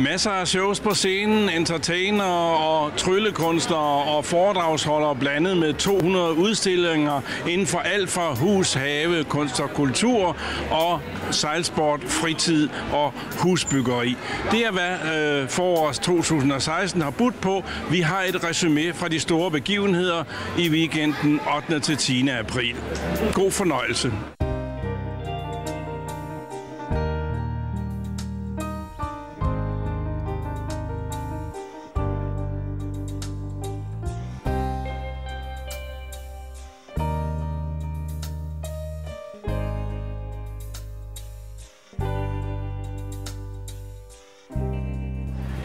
Masser af shows på scenen, entertainere og tryllekunstnere og foredragsholdere blandet med 200 udstillinger inden for alt fra hus, have, kunst og kultur og sejlsport, fritid og husbyggeri. Det er, hvad forårs 2016 har budt på. Vi har et resumé fra de store begivenheder i weekenden 8. til 10. april. God fornøjelse.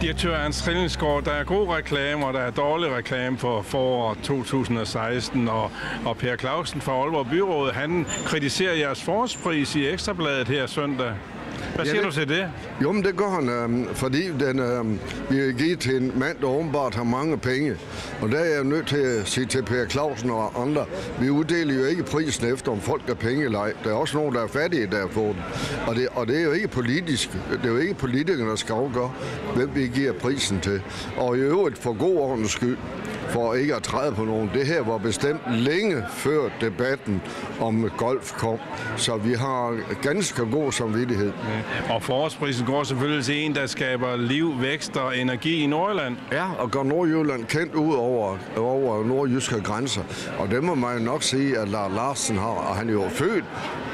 Direktør Ernst Trillingsgaard, der er god reklame, og der er dårlig reklame for foråret 2016. Og Per Clausen fra Aalborg Byråd, han kritiserer jeres forårspris i Ekstrabladet her søndag. Hvad siger du til det? Jo, men det gør han, fordi vi er givet til en mand, der åbenbart har mange penge. Og der er jeg nødt til at sige til Per Clausen og andre, vi uddeler jo ikke prisen efter, om folk har penge eller ej. Der er også nogen, der er fattige, der får den. Og det er jo ikke politisk. Det er jo ikke politikerne, der skal afgøre, hvem vi giver prisen til. Og i øvrigt for god ordens skyld, for ikke at træde på nogen. Det her var bestemt længe før debatten om golf kom, så vi har ganske god samvittighed. Ja. Og forårsprisen går selvfølgelig til en, der skaber liv, vækst og energi i Nordjylland. Ja, og gør Nordjylland kendt ud over nordjyske grænser. Og det må man nok sige, at Lars Larsen har, og han er jo født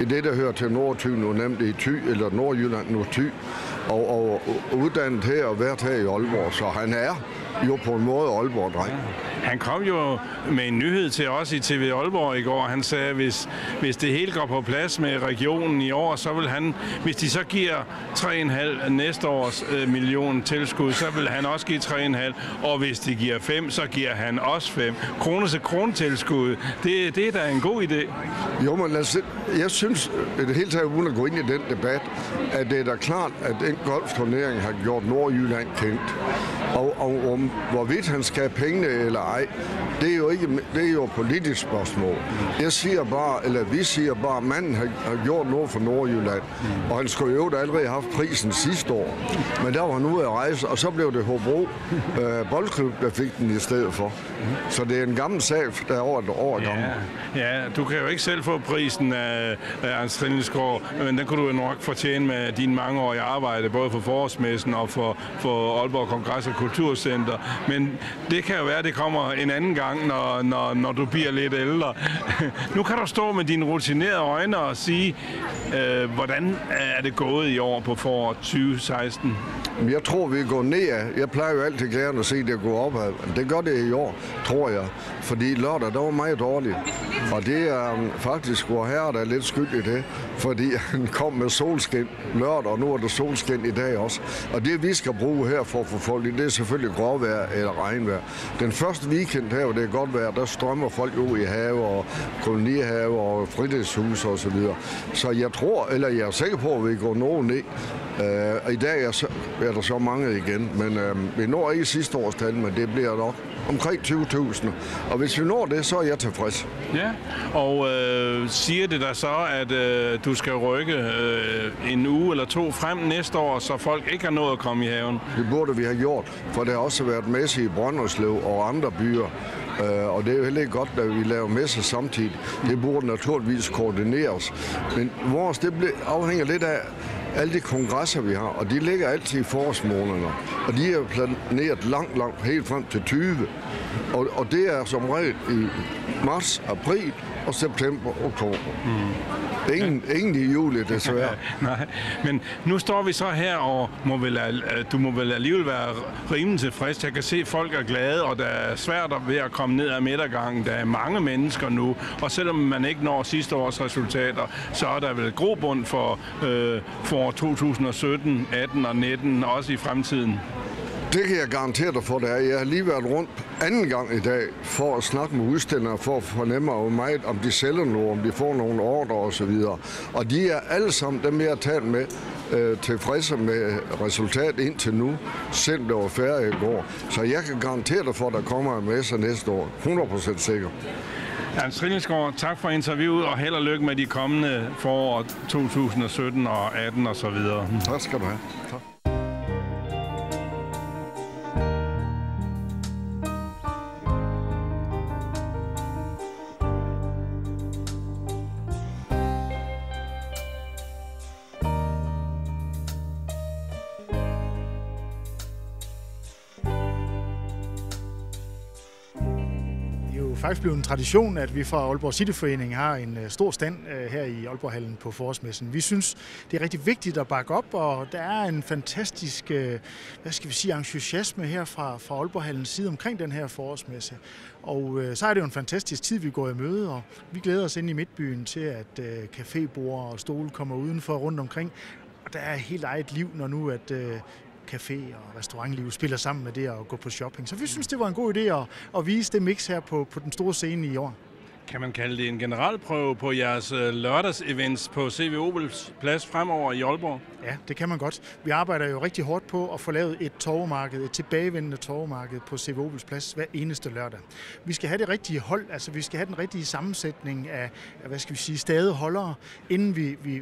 i det, der hører til Nordthy, nu nemlig i Thy, eller Nordjylland nu Thy, og uddannet her og været her i Aalborg, så han er jo på en måde Aalborg-dreng. Han kom jo med en nyhed til os i TV Aalborg i går. Han sagde, at hvis det hele går på plads med regionen i år, så vil han, hvis de så giver 3,5 næste års million tilskud, så vil han også give 3,5. Og hvis de giver 5, så giver han også 5. Krone til krone tilskud, det er da en god idé. Jo, men jeg synes, at det hele taget uden at gå ind i den debat, at det er da klart, at den golfturnering har gjort Nordjylland kendt. Og om hvorvidt han skal have pengene eller ej, det er jo et politisk spørgsmål. Jeg siger bare, eller vi siger bare, at manden har gjort noget for Nordjylland, og han skulle jo allerede have haft prisen sidste år. Men der var han ude at rejse, og så blev det Hobro Boldklub, der fik den i stedet for. Så det er en gammel sag, der er over et år gammel. Ja, du kan jo ikke selv få prisen af Ernst Trillingsgaard, men den kunne du jo nok fortjene med din mangeårige arbejde, både for forårsmessen og for Aalborg Kongress og Kulturcenter. Men det kan jo være, at det kommer en anden gang, når du bliver lidt ældre. Nu kan du stå med dine rutinerede øjne og sige, hvordan er det gået i år på foråret 2016? Jeg tror, vi går nedad. Jeg plejer jo altid gerne at se det gå opad. Det gør det i år, tror jeg. Fordi lørdag, der var meget dårligt. Og det er faktisk vor herre, der er lidt skyld i det. Fordi han kom med solskin lørdag, og nu er der solskin i dag også. Og det, vi skal bruge her for at få folk i, det er selvfølgelig gråvejr eller regnvejr. Den første weekend her, hvor det er godt vejr, der strømmer folk ud i have og kolonihave og fritidshus og så videre. Så jeg tror, eller jeg er sikker på, at vi går nogen ned. I dag er der så mange igen, men vi når ikke sidste års tal, men det bliver nok omkring 20.000. Og hvis vi når det, så er jeg tilfreds. Ja, og siger det der så, at du skal rykke en uge eller to frem næste år, så folk ikke har nået at komme i haven? Det burde vi have gjort, for det har også været messe i Brønderslev og andre byer. Og det er jo heller ikke godt, at vi laver messer samtidig. Det burde naturligvis koordineres. Men vores, det afhænger lidt af alle de kongresser, vi har, og de ligger altid i forårsmånederne. Og de er planeret langt, helt frem til 20. Og det er som regel i marts, april og september, oktober. Ingen i juli, desværre. Nej, men nu står vi så her, og du må vel alligevel være rimelig tilfreds. Jeg kan se, at folk er glade, og der er svært ved at komme ned ad midtergangen. Der er mange mennesker nu, og selvom man ikke når sidste års resultater, så er der vel grobund for 2017, 18 og 19, også i fremtiden. Det kan jeg garantere dig for, det er. Jeg har lige været rundt anden gang i dag for at snakke med udstillere, for at fornemme meget, om de sælger noget, om de får nogle ordre osv. Og de er alle sammen, dem jeg har talt med, tilfredse med resultat indtil nu, selvom det var færre i går. Så jeg kan garantere dig for, at der kommer en masse næste år. 100% sikker. Ernst Trillingsgaard, tak for interviewet, og held og lykke med de kommende forår 2017 og 18 og så videre. Tak skal du have. Tak. faktisk blevet en tradition, at vi fra Aalborg Cityforening har en stor stand her i Aalborghallen på forårsmessen. Vi synes, det er rigtig vigtigt at bakke op, og der er en fantastisk entusiasme her fra Aalborghallens side omkring den her forårsmesse. Og så er det jo en fantastisk tid, vi går i møde, og vi glæder os ind i Midtbyen til, at cafébord og stole kommer udenfor rundt omkring. Og der er helt eget liv, når nu at café og restaurantliv spiller sammen med det at gå på shopping. Så vi synes, det var en god idé at vise det mix her på den store scene i år. Kan man kalde det en generalprøve på jeres lørdagsevents på CV Obels Plads fremover i Aalborg? Ja, det kan man godt. Vi arbejder jo rigtig hårdt på at få lavet et torvemarked, et tilbagevendende torvemarked på CV Obels Plads hver eneste lørdag. Vi skal have det rigtige hold, altså vi skal have den rigtige sammensætning af stadeholdere, inden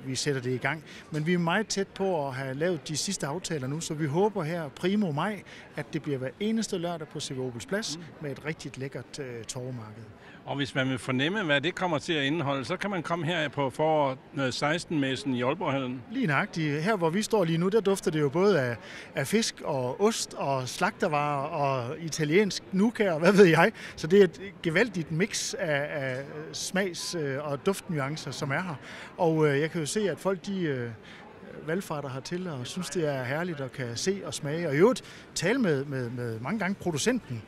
vi sætter det i gang. Men vi er meget tæt på at have lavet de sidste aftaler nu, så vi håber her primo maj, at det bliver hver eneste lørdag på CV Obels Plads med et rigtig lækkert torvemarked. Og hvis man vil fornemme, hvad det kommer til at indeholde, så kan man komme her på foråret 16-messen i Aalborghallen. Lige nøjagtigt. Her hvor vi står lige nu, der dufter det jo både af fisk og ost og slagtervarer og italiensk nougat og hvad ved jeg. Så det er et gevaldigt mix af smags- og duftnuancer, som er her. Og jeg kan jo se, at folk de valgfarter hertil og synes, det er herligt at kan se og smage. Og i øvrigt tale med mange gange producenten,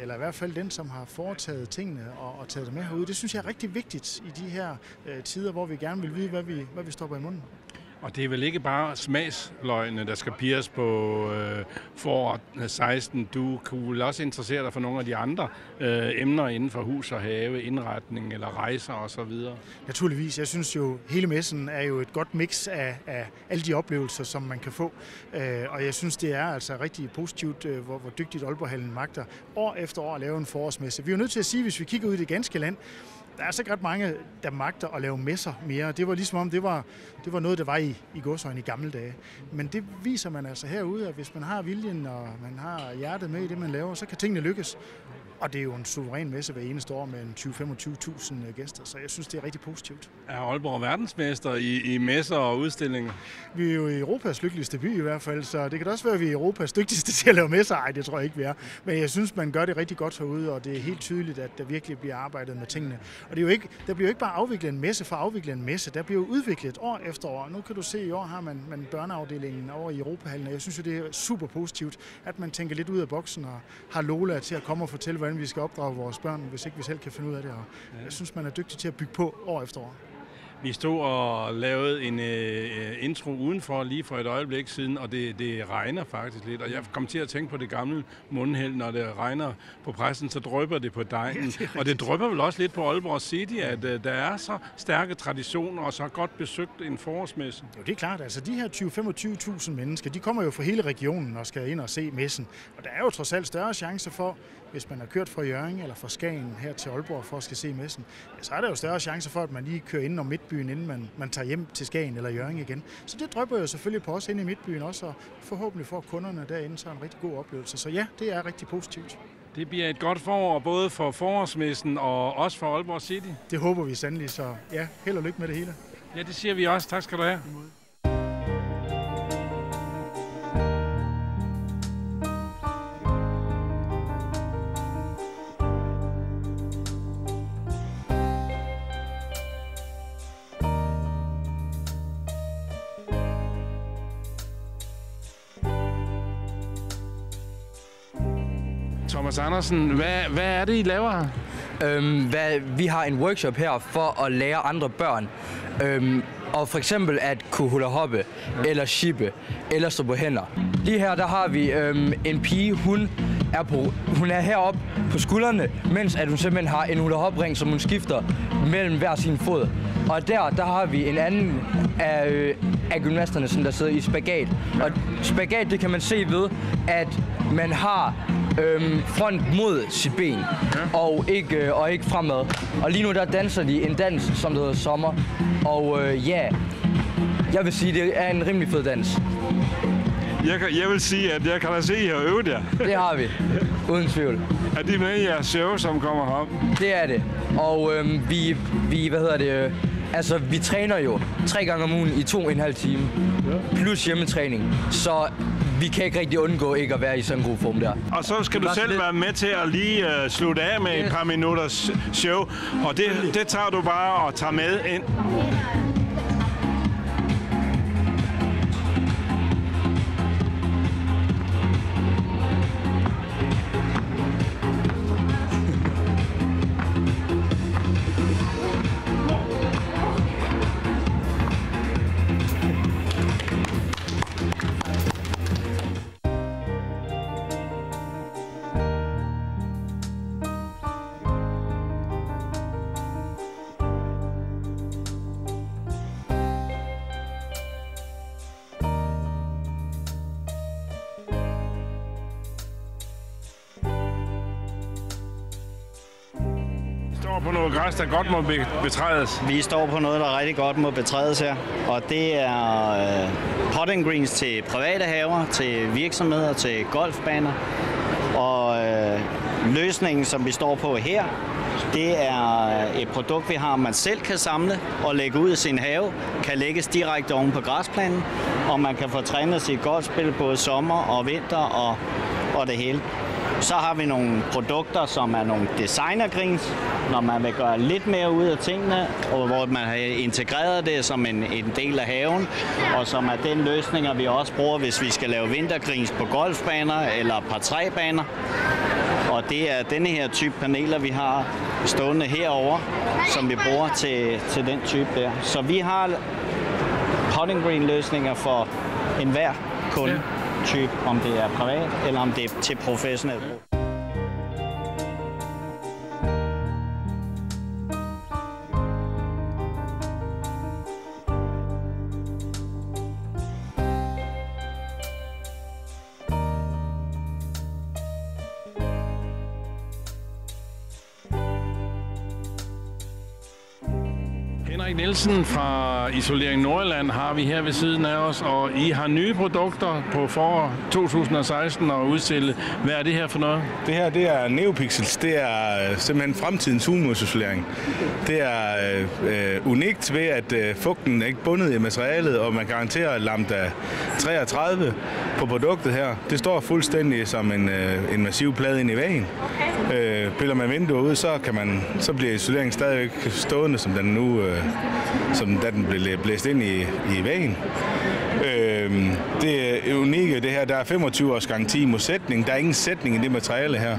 eller i hvert fald den, som har foretaget tingene og taget det med herude. Det synes jeg er rigtig vigtigt i de her tider, hvor vi gerne vil vide, hvad vi stopper i munden. Og det er vel ikke bare smagsløgene, der skal pires på foråret 16. Du kunne også interessere dig for nogle af de andre emner inden for hus og have, indretning eller rejser osv. Naturligvis. Jeg synes jo, hele messen er jo et godt mix af alle de oplevelser, som man kan få. Og jeg synes, det er altså rigtig positivt, hvor dygtigt Aalborghallen magter år efter år at lave en forårsmesse. Vi er jo nødt til at sige, hvis vi kigger ud i det ganske land, der er altså ikke ret mange, der magter at lave messer mere. Det var ligesom om, det var noget, der var i godsøjne i gamle dage. Men det viser man altså herude, at hvis man har viljen, og man har hjertet med i det, man laver, så kan tingene lykkes. Og det er jo en suveræn messe hver eneste år med 20-25.000 gæster, så jeg synes, det er rigtig positivt. Er Aalborg verdensmester i messer og udstillinger? Vi er jo i Europas lykkeligste by i hvert fald, så det kan også være, at vi er Europas dygtigste til at lave messer. Ej, det tror jeg ikke, vi er. Men jeg synes, man gør det rigtig godt herude, og det er helt tydeligt, at der virkelig bliver arbejdet med tingene. Og der bliver jo ikke bare afviklet en messe for at afvikle en messe. Der bliver jo udviklet år efter år. Nu kan du se, i år har man børneafdelingen over i Europahallen, og jeg synes jo, det er super positivt, at man tænker lidt ud af boksen og har Lola til at komme og fortælle, hvordan vi skal opdrage vores børn, hvis ikke vi selv kan finde ud af det. Og jeg synes, man er dygtig til at bygge på år efter år. Vi stod og lavede en intro udenfor lige for et øjeblik siden, og det regner faktisk lidt. Og jeg kom til at tænke på det gamle mundheld, når det regner på pressen, så drypper det på dejen. Ja, og det drypper vel også lidt på Aalborg City, at der er så stærke traditioner og så godt besøgt en forårsmesse. Jo, det er klart. Altså de her 20-25.000 mennesker, de kommer jo fra hele regionen og skal ind og se messen. Og der er jo trods alt større chance for, hvis man har kørt fra Hjørring eller fra Skagen her til Aalborg for at skal se messen, så er der jo større chance for, at man lige kører ind om Midtbyen, inden man tager hjem til Skagen eller Hjørring igen. Så det drypper jo selvfølgelig på os inde i Midtbyen også, og forhåbentlig får kunderne derinde så en rigtig god oplevelse. Så ja, det er rigtig positivt. Det bliver et godt forår, både for forårsmessen og også for Aalborg City. Det håber vi sandelig, så ja, held og lykke med det hele. Ja, det siger vi også. Tak skal du have. Thomas Andersen, hvad er det, I laver her? Vi har en workshop her for at lære andre børn. Og for eksempel at kunne hula hoppe, eller shippe, eller stå på hænder. Lige her, der har vi en pige, hun er heroppe på skuldrene, mens at hun simpelthen har en hula hop ring, som hun skifter mellem hver sin fod. Og der har vi en anden af gymnasterne, som der sidder i spagat. Og spagat, det kan man se ved, at man har front mod sit ben, og ikke fremad. Og lige nu der danser de en dans, som der hedder sommer. Og jeg vil sige, det er en rimelig fed dans. Jeg vil sige, at jeg kan da se, at I har øvet jer. Det har vi, uden tvivl. Er det med i jeres show, som kommer herop? Det er det. Og vi træner jo 3 gange om ugen i 2,5 timer, plus hjemmetræning. Så vi kan ikke rigtig undgå ikke at være i sådan en god form der. Og så skal du selv være med til at lige slutte af med et par minutters show, og det tager du bare og tager med ind. På noget græs, der godt må betrædes. Vi står på noget, der rigtig godt må betrædes her, og det er potting greens til private haver, til virksomheder, til golfbaner. Og løsningen, som vi står på her, det er et produkt, vi har, man selv kan samle og lægge ud i sin have, kan lægges direkte oven på græsplænen, og man kan få trænet sit golfspil både sommer og vinter og det hele. Så har vi nogle produkter, som er nogle designergreens, når man vil gøre lidt mere ud af tingene, og hvor man har integreret det som en del af haven, og som er den løsninger, vi også bruger, hvis vi skal lave vintergreens på golfbaner eller par træbaner. Og det er denne her type paneler, vi har stående herover, som vi bruger til den type der. Så vi har potting green løsninger for enhver kunde. Type, om det er privat eller om det er til professionel brug. Henrik Nielsen fra Isolering Nordjylland har vi her ved siden af os, og I har nye produkter på forår 2016 og udstillet. Hvad er det her for noget? Det her, det er Neopixels. Det er simpelthen fremtidens hulmursisolering. Det er unikt ved, at fugten er ikke bundet i materialet, og man garanterer lambda 33 på produktet her. Det står fuldstændig som en massiv plade ind i væggen. Piller man vinduer ud, så bliver isoleringen stadigvæk stående, som den nu da den blev blæst ind i væggen. Det er unikke det her, der er 25 års garanti mod sætning. Der er ingen sætning i det materiale her.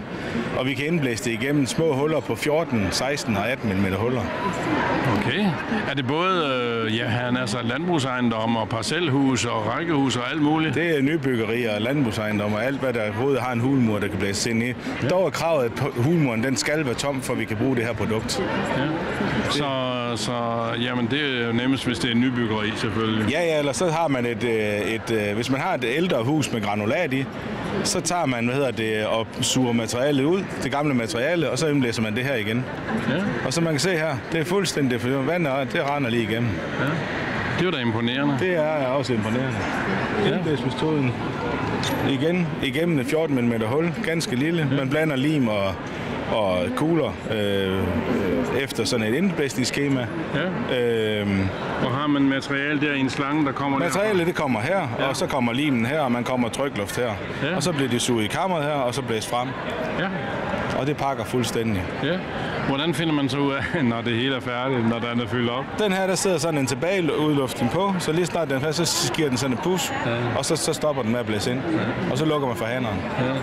Og vi kan indblæse det igennem små huller på 14, 16 og 18 mm huller. Okay. Er det både landbrugsejendom og parcelhus og rækkehus og alt muligt? Det er nybyggerier og landbrugsejendom og alt, hvad der overhovedet har en hulmur, der kan blæses ind i. Ja. Dog er kravet, at hulmuren den skal være tom, for vi kan bruge det her produkt. Ja. Så jamen, det er jo nemmest, hvis det er nybyggeri, selvfølgelig. Ja, eller så har man hvis man har et ældre hus med granulat i, så tager man, og suger materialet ud, det gamle materiale, og så indblæser man det her igen. Ja. Og så man kan se her, det er fuldstændig, for vandet, det render lige igennem. Ja. Det er da imponerende. Det er også imponerende. Indblæsningsmetoden igen igennem et 14 mm hul, ganske lille. Man blander lim og kugler efter sådan et indblæsningsskema. Ja. Og har man materiale der i en slange, der kommer der? Materialet det kommer her, ja. Og så kommer limen her, og man kommer trykluft her. Ja. Og så bliver det suget i kammeret her, og så blæst frem. Ja. Og det pakker fuldstændig. Ja. Hvordan finder man så ud af, når det hele er færdigt, når den er fyldt op? Den her, der sidder sådan en tilbageudluftning på, så lige snart den er færdig, så giver den sådan en pus, og så stopper den med at blæse ind. Ja. Og så lukker man for handeren. Ja.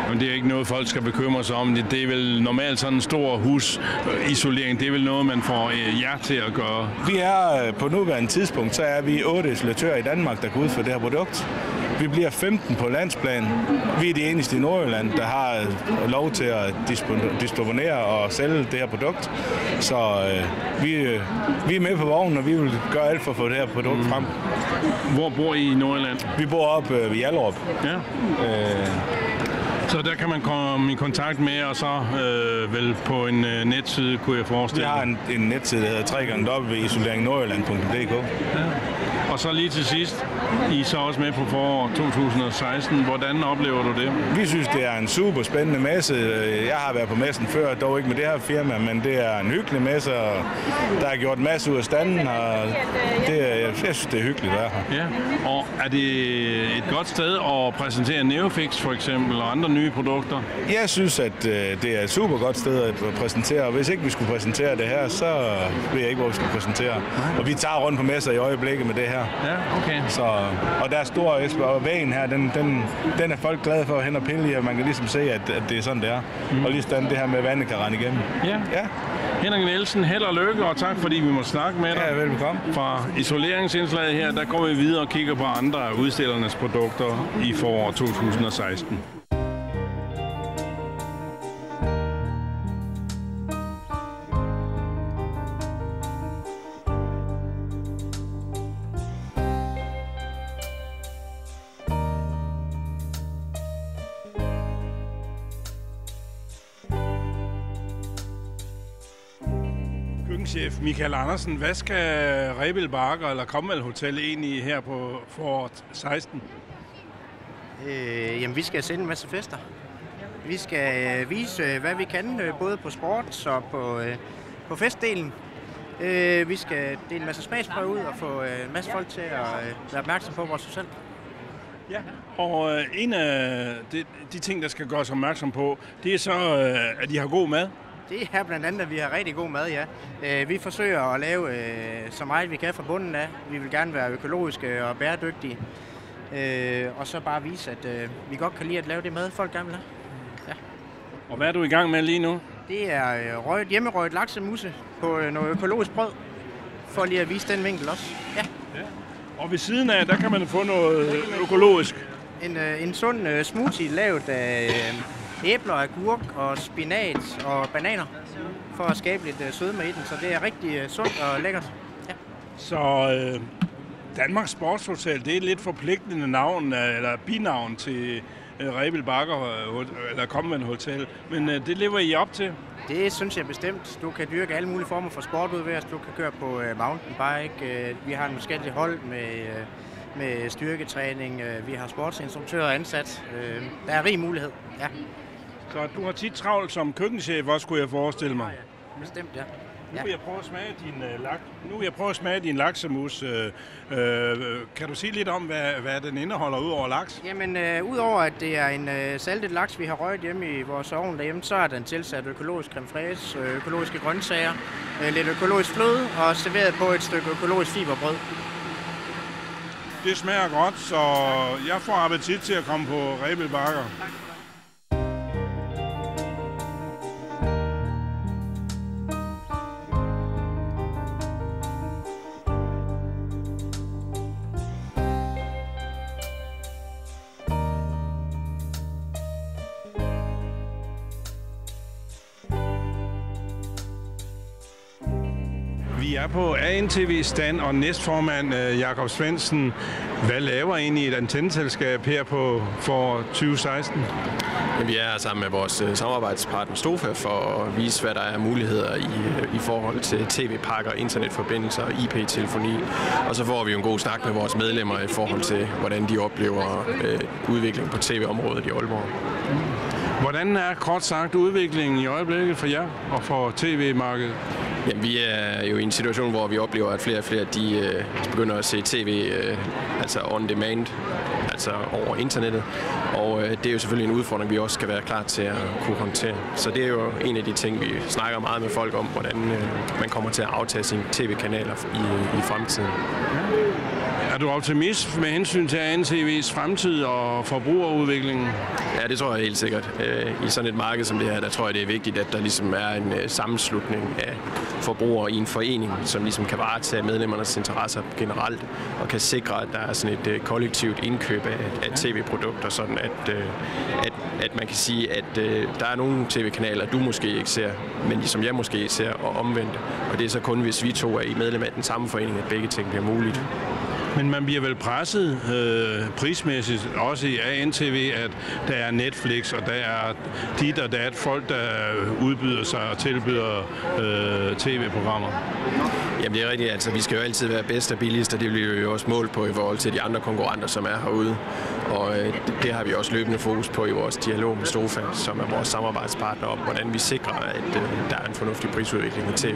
Men det er ikke noget, folk skal bekymre sig om. Det er vel normalt sådan en stor husisolering. Det er vel noget, man får jer til at gøre. Vi er på nuværende tidspunkt, så er vi 8 isolatører i Danmark, der går ud for det her produkt. Vi bliver 15 på landsplan. Vi er de eneste i Nordjylland, der har lov til at disponere og sælge det her produkt. Så vi er med på vognen, og vi vil gøre alt for at få det her produkt frem. Hvor bor I Nordjylland? Vi bor oppe ved Hjallerup. Ja. Så der kan man komme i kontakt med, og så vel på en netside, kunne jeg forestille. Vi har en netside, der hedder www.isoleringnordjylland.dk. Ja. Og så lige til sidst, I er så også med på forår 2016. Hvordan oplever du det? Vi synes, det er en super spændende messe. Jeg har været på messen før, dog ikke med det her firma, men det er en hyggelig messe, og der er gjort masser ud af standen, og jeg synes, det er hyggeligt at være her. Ja, og er det et godt sted at præsentere Neofix for eksempel og andre nye produkter? Jeg synes, at det er et super godt sted at præsentere, og hvis ikke vi skulle præsentere det her, så ved jeg ikke, hvor vi skulle præsentere. Og vi tager rundt på messer i øjeblikket med det her. Ja, okay. Så, og der er stor Esper, og vægen her, den er folk glade for at hen og pille i, og man kan ligesom se, at det er sådan, det er. Og lige sådan det her med vandet kan rende igennem. Ja. Henrik Nielsen, held og lykke, og tak fordi vi må snakke med dig. Ja, velbekomme. Fra isoleringsindslaget her, der går vi videre og kigger på andre af udstillernes produkter i forår 2016. Køkkenchef Michael Andersen, hvad skal Rebild Bakker eller Comwell Hotel egentlig her på foråret 16? Jamen, vi skal sende en masse fester. Vi skal vise, hvad vi kan, både på sport og på festdelen. Vi skal dele en masse smagsprøver ud og få en masse folk til at være opmærksom på vores hotel. Ja, og en af de ting, der skal gøres opmærksom på, det er så, at de har god mad. Det er blandt andet, at vi har rigtig god mad, ja. Vi forsøger at lave så meget, vi kan fra bunden af. Vi vil gerne være økologiske og bæredygtige. Og så bare vise, at vi godt kan lide at lave det mad, folk gerne vil have. Ja. Og hvad er du i gang med lige nu? Det er hjemmerøget laksemusse på noget økologisk brød, for lige at vise den vinkel også. Ja. Og ved siden af, der kan man få noget økologisk. En sund smoothie lavet af æbler, agurk og spinat og bananer, for at skabe lidt sødme i den, så det er rigtig sundt og lækkert. Ja. Så Danmarks Sportshotel, det er et lidt forpligtende navn, eller binavn til Rebild Bakker eller Comwell Hotel, men det lever I op til? Det synes jeg bestemt. Du kan dyrke alle mulige former for sport udværs. Du kan køre på mountainbike. Vi har en forskellige hold med styrketræning. Vi har sportsinstruktører ansat. Der er rig mulighed, ja. Så du har tit travlt som køkkenchef, også kunne jeg forestille mig? Ja, bestemt, ja. Nu vil jeg prøve at smage din laksemus. Kan du sige lidt om, hvad den indeholder ud over laks? Jamen, udover at det er en saltet laks, vi har røget hjemme i vores ovn derhjemme, så er den tilsat økologisk creme fraiche, økologiske grøntsager, lidt økologisk fløde og serveret på et stykke økologisk fiberbrød. Det smager godt, så jeg får appetit til at komme på Rebild Bakker. Vi er på ANTV stand, og næstformand Jakob Svendsen. Hvad laver egentlig et antenneselskab her for 2016? Vi er sammen med vores samarbejdspartner Stofa for at vise, hvad der er muligheder i forhold til tv-pakker, internetforbindelser og IP-telefoni. Og så får vi jo en god snak med vores medlemmer i forhold til, hvordan de oplever udviklingen på tv-området i Aalborg. Hvordan er kort sagt udviklingen i øjeblikket for jer og for tv-markedet? Jamen, vi er jo i en situation, hvor vi oplever, at flere og flere de begynder at se tv altså on demand, altså over internettet. Og det er jo selvfølgelig en udfordring, vi også skal være klar til at kunne håndtere. Så det er jo en af de ting, vi snakker meget med folk om, hvordan man kommer til at aftage sine tv-kanaler i fremtiden. Er du optimist med hensyn til ANTV's fremtid og forbrugerudviklingen? Ja, det tror jeg helt sikkert. I sådan et marked som det her, der tror jeg, det er vigtigt, at der ligesom er en sammenslutning af forbrugere i en forening, som ligesom kan varetage medlemmernes interesser generelt, og kan sikre, at der er sådan et kollektivt indkøb af tv-produkter, sådan at man kan sige, at der er nogle tv-kanaler, du måske ikke ser, men som jeg måske ser, og omvendt. Og det er så kun, hvis vi to er i medlem af den samme forening, at begge ting bliver muligt. Men man bliver vel presset prismæssigt, også i ANTV, at der er Netflix, og der er dit og dat folk, der udbyder sig og tilbyder tv-programmer. Jamen det er rigtigt, altså vi skal jo altid være bedst og billigst, og det bliver jo også målt på i forhold til de andre konkurrenter, som er herude. Og det har vi også løbende fokus på i vores dialog med Stofa, som er vores samarbejdspartner, om hvordan vi sikrer, at der er en fornuftig prisudvikling i tv.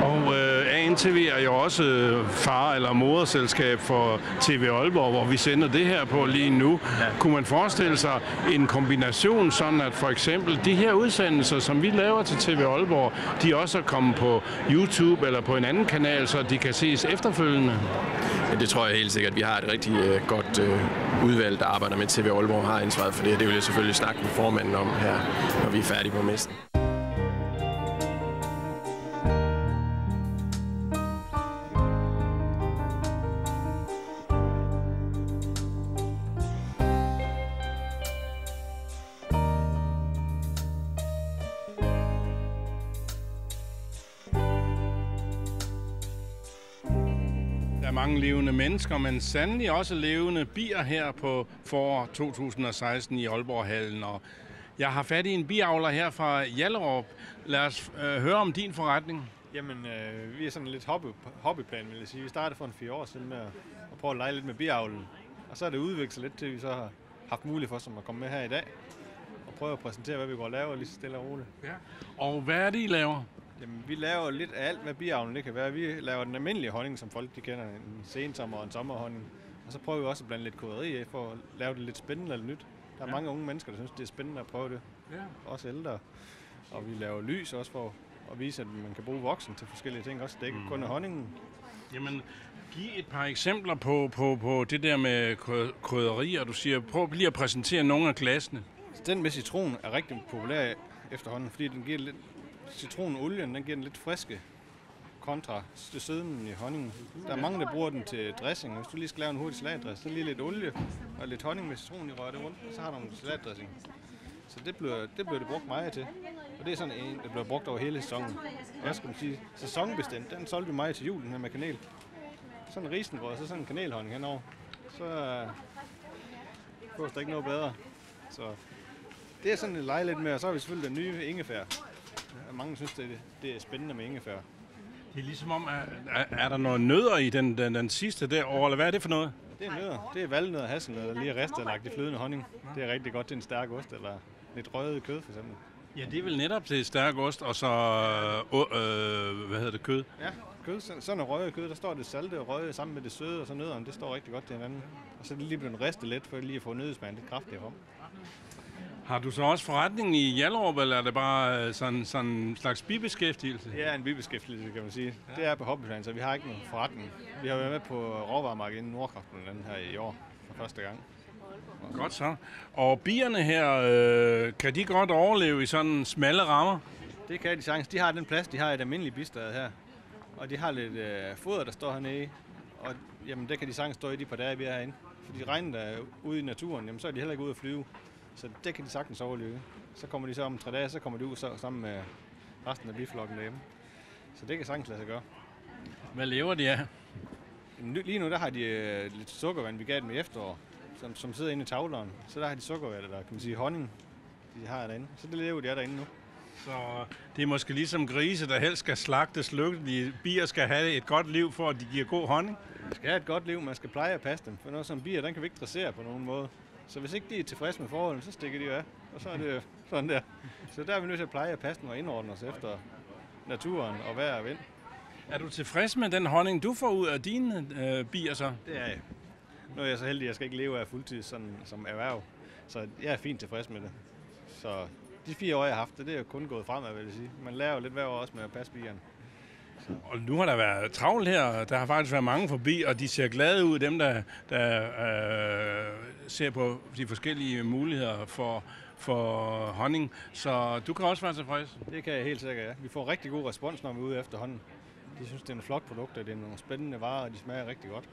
Og ANTV er jo også far- eller moderselskab for TV Aalborg, hvor vi sender det her på lige nu. Ja. Kunne man forestille sig en kombination, sådan at for eksempel de her udsendelser, som vi laver til TV Aalborg, de også er kommet på YouTube eller på en anden kanal, så de kan ses efterfølgende? Ja, det tror jeg helt sikkert. Vi har et rigtig godt udvalg, der arbejder med TV Aalborg, har ansvaret for det. Det vil jeg selvfølgelig snakke med formanden om her, når vi er færdige på messen. Der er mange levende mennesker, men sandelig også levende bier her på forår 2016 i Aalborghallen. Og jeg har fat i en biavler her fra Hjallerup. Lad os høre om din forretning. Jamen, vi er sådan lidt hobbyplan, vil jeg sige. Vi startede for en 4 år siden med at prøve at lege lidt med biavlen. Og så er det udviklet lidt til, at vi så har haft mulighed for som at komme med her i dag. Og prøve at præsentere, hvad vi går og laver lige så stille og roligt. Ja. Og hvad er det, I laver? Jamen, vi laver lidt af alt, hvad biavlen det kan være. Vi laver den almindelige honning, som folk de kender, en sensommer og en sommerhonning. Og så prøver vi også at blande lidt krydderi af, for at lave det lidt spændende eller nyt. Der er mange unge mennesker, der synes, det er spændende at prøve det. Ja. Også ældre. Og vi laver lys også for at vise, at man kan bruge voksen til forskellige ting. Også det ikke kun er honningen. Jamen, giv et par eksempler på det der med krydderier. Du siger, prøv lige at præsentere nogle af glassene. Den med citron er rigtig populær efterhånden, fordi den giver lidt citronolien, den giver den lidt friske kontra til sødmen i honningen. Der er mange, der bruger den til dressing. Hvis du lige skal lave en hurtig salatdressing, så lige lidt olie og lidt honning med citron i røret rundt, og så har du en salatdressing. Så det bliver det brugt meget til. Og det er sådan en, der bliver brugt over hele sæsonen. Hvad skal man sige? Sæsonbestemt, den solgte vi meget til jul, den her med kanel. Sådan en risengrød, og så sådan en kanelhonning henover. Så koster ikke noget bedre. Så det er sådan en lege lidt med, og så har vi selvfølgelig den nye ingefær. Mange synes, det er spændende med ingefær. Det er ligesom om, er der noget nødder i den sidste derovre, eller hvad er det for noget? Det er nødder. Det er valnødder og hasselnødder, der lige er ristet og lagt i flydende honning. Det er rigtig godt til en stærk ost, eller lidt røget kød for eksempel. Ja, det er vel netop til stærk ost, og så, kød? Ja, kød. Sådan en røget kød, der står det salte og røget sammen med det søde, og så nødderne, det står rigtig godt til hinanden. Og så er det lige blevet ristet lidt, for lige at få nøddesmagen lidt kraftigere om. Har du så også forretning i Hjallerup, eller er det bare sådan en slags bibeskæftigelse? Ja, en bibeskæftigelse, kan man sige. Ja. Det er på hobbyplan, så vi har ikke nogen forretning. Vi har været med på råvaremarkedet i Nordkraft her i år for første gang. Godt så. Og bierne her, kan de godt overleve i sådan smalle rammer? Det kan de sagtens. De har den plads, de har i et almindeligt bistad her. Og de har lidt foder, der står hernede. Og jamen, det kan de sagtens stå i de par dage, vi er herinde. Fordi regnen der er ude i naturen, jamen, så er de heller ikke ude at flyve. Så det kan de sagtens overleve. Så kommer de så om 3 dage, så kommer de ud sammen med resten af biflokken derhjemme. Så det kan sagtens lade sig gøre. Hvad lever de af? Lige nu der har de lidt sukkervand, vi gav dem i efterår, som sidder inde i tavleren. Så der har de sukkervand, eller kan man sige honning, de har derinde. Så det lever de derinde nu. Så det er måske ligesom grise, der helst skal slagtes lykkelige. Bier skal have et godt liv, for at de giver god honning. De skal have et godt liv, man skal pleje at passe dem. For noget som bier, den kan vi ikke dressere på nogen måde. Så hvis ikke de er tilfredse med forholdene, så stikker de jo af. Og så er det sådan der. Så der er vi nødt til at pleje at passe dem og indordne os efter naturen og vejr og vind. Er du tilfreds med den honning, du får ud af dine bier så? Det er jeg. Nu er jeg så heldig, at jeg skal ikke leve af fuldtid sådan, som erhverv. Så jeg er fint tilfreds med det. Så de 4 år, jeg har haft det, er jo kun gået fremad, vil jeg sige. Man lærer jo lidt hver år også med at passe bierne. Og nu har der været travlt her. Der har faktisk været mange forbi, og de ser glade ud, dem der ser på de forskellige muligheder for honning. Så du kan også være tilfreds? Det kan jeg helt sikkert, ja. Vi får rigtig god respons, når vi er ude efter hånden. De synes, det er en flot produkt, og det er nogle spændende varer, og de smager rigtig godt.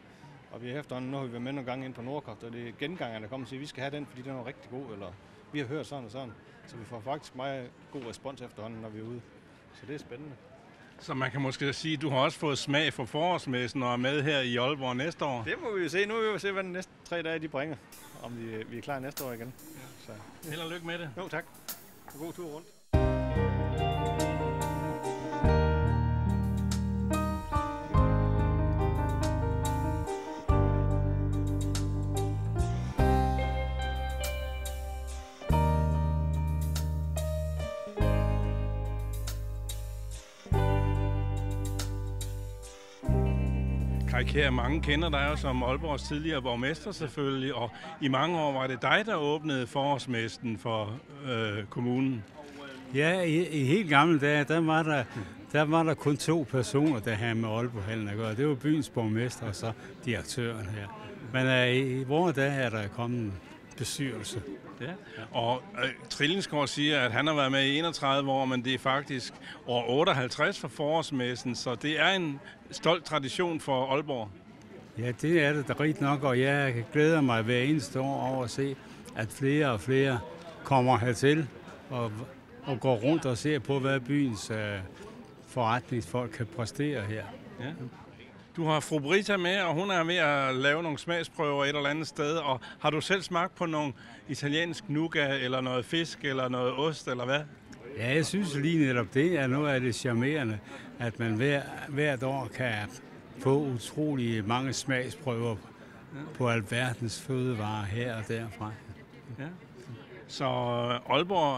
Og vi har efterhånden, nu har vi været med nogle gange ind på Nordkraft, og det er gengangerne, der kommer og siger, at vi skal have den, fordi den er rigtig god, eller vi har hørt sådan og sådan. Så vi får faktisk meget god respons efterhånden, når vi er ude. Så det er spændende. Så man kan måske sige, at du har også fået smag for forårsmessen og er med her i Aalborg næste år. Det må vi jo se. Nu vil vi jo se, hvad de næste 3 dage de bringer. Om vi er klar næste år igen. Så. Held og lykke med det. Jo, tak. Og god tur rundt. Kære, mange kender dig jo som Aalborgs tidligere borgmester selvfølgelig, og i mange år var det dig, der åbnede forårsmessen for kommunen. Ja, i helt gamle dage, der var der kun 2 personer, der havde med Aalborghallen at gøre. Det var byens borgmester og så direktøren her. Men i vores dage er der kommet en bestyrelse. Ja. Og Trillingsgaard siger, at han har været med i 31 år, men det er faktisk år 58 for forårsmessen, så det er en stolt tradition for Aalborg. Ja, det er det da rigtig nok, og jeg glæder mig hver eneste år over at se, at flere og flere kommer hertil og går rundt og ser på, hvad byens forretningsfolk kan præstere her. Ja. Du har fru Brita med, og hun er ved at lave nogle smagsprøver et eller andet sted. Og har du selv smagt på nogle italiensk nougat, eller noget fisk, eller noget ost, eller hvad? Ja, jeg synes lige netop det er noget af det charmerende, at man hvert år kan få utrolig mange smagsprøver på alverdens fødevarer her og derfra. Ja. Så Aalborg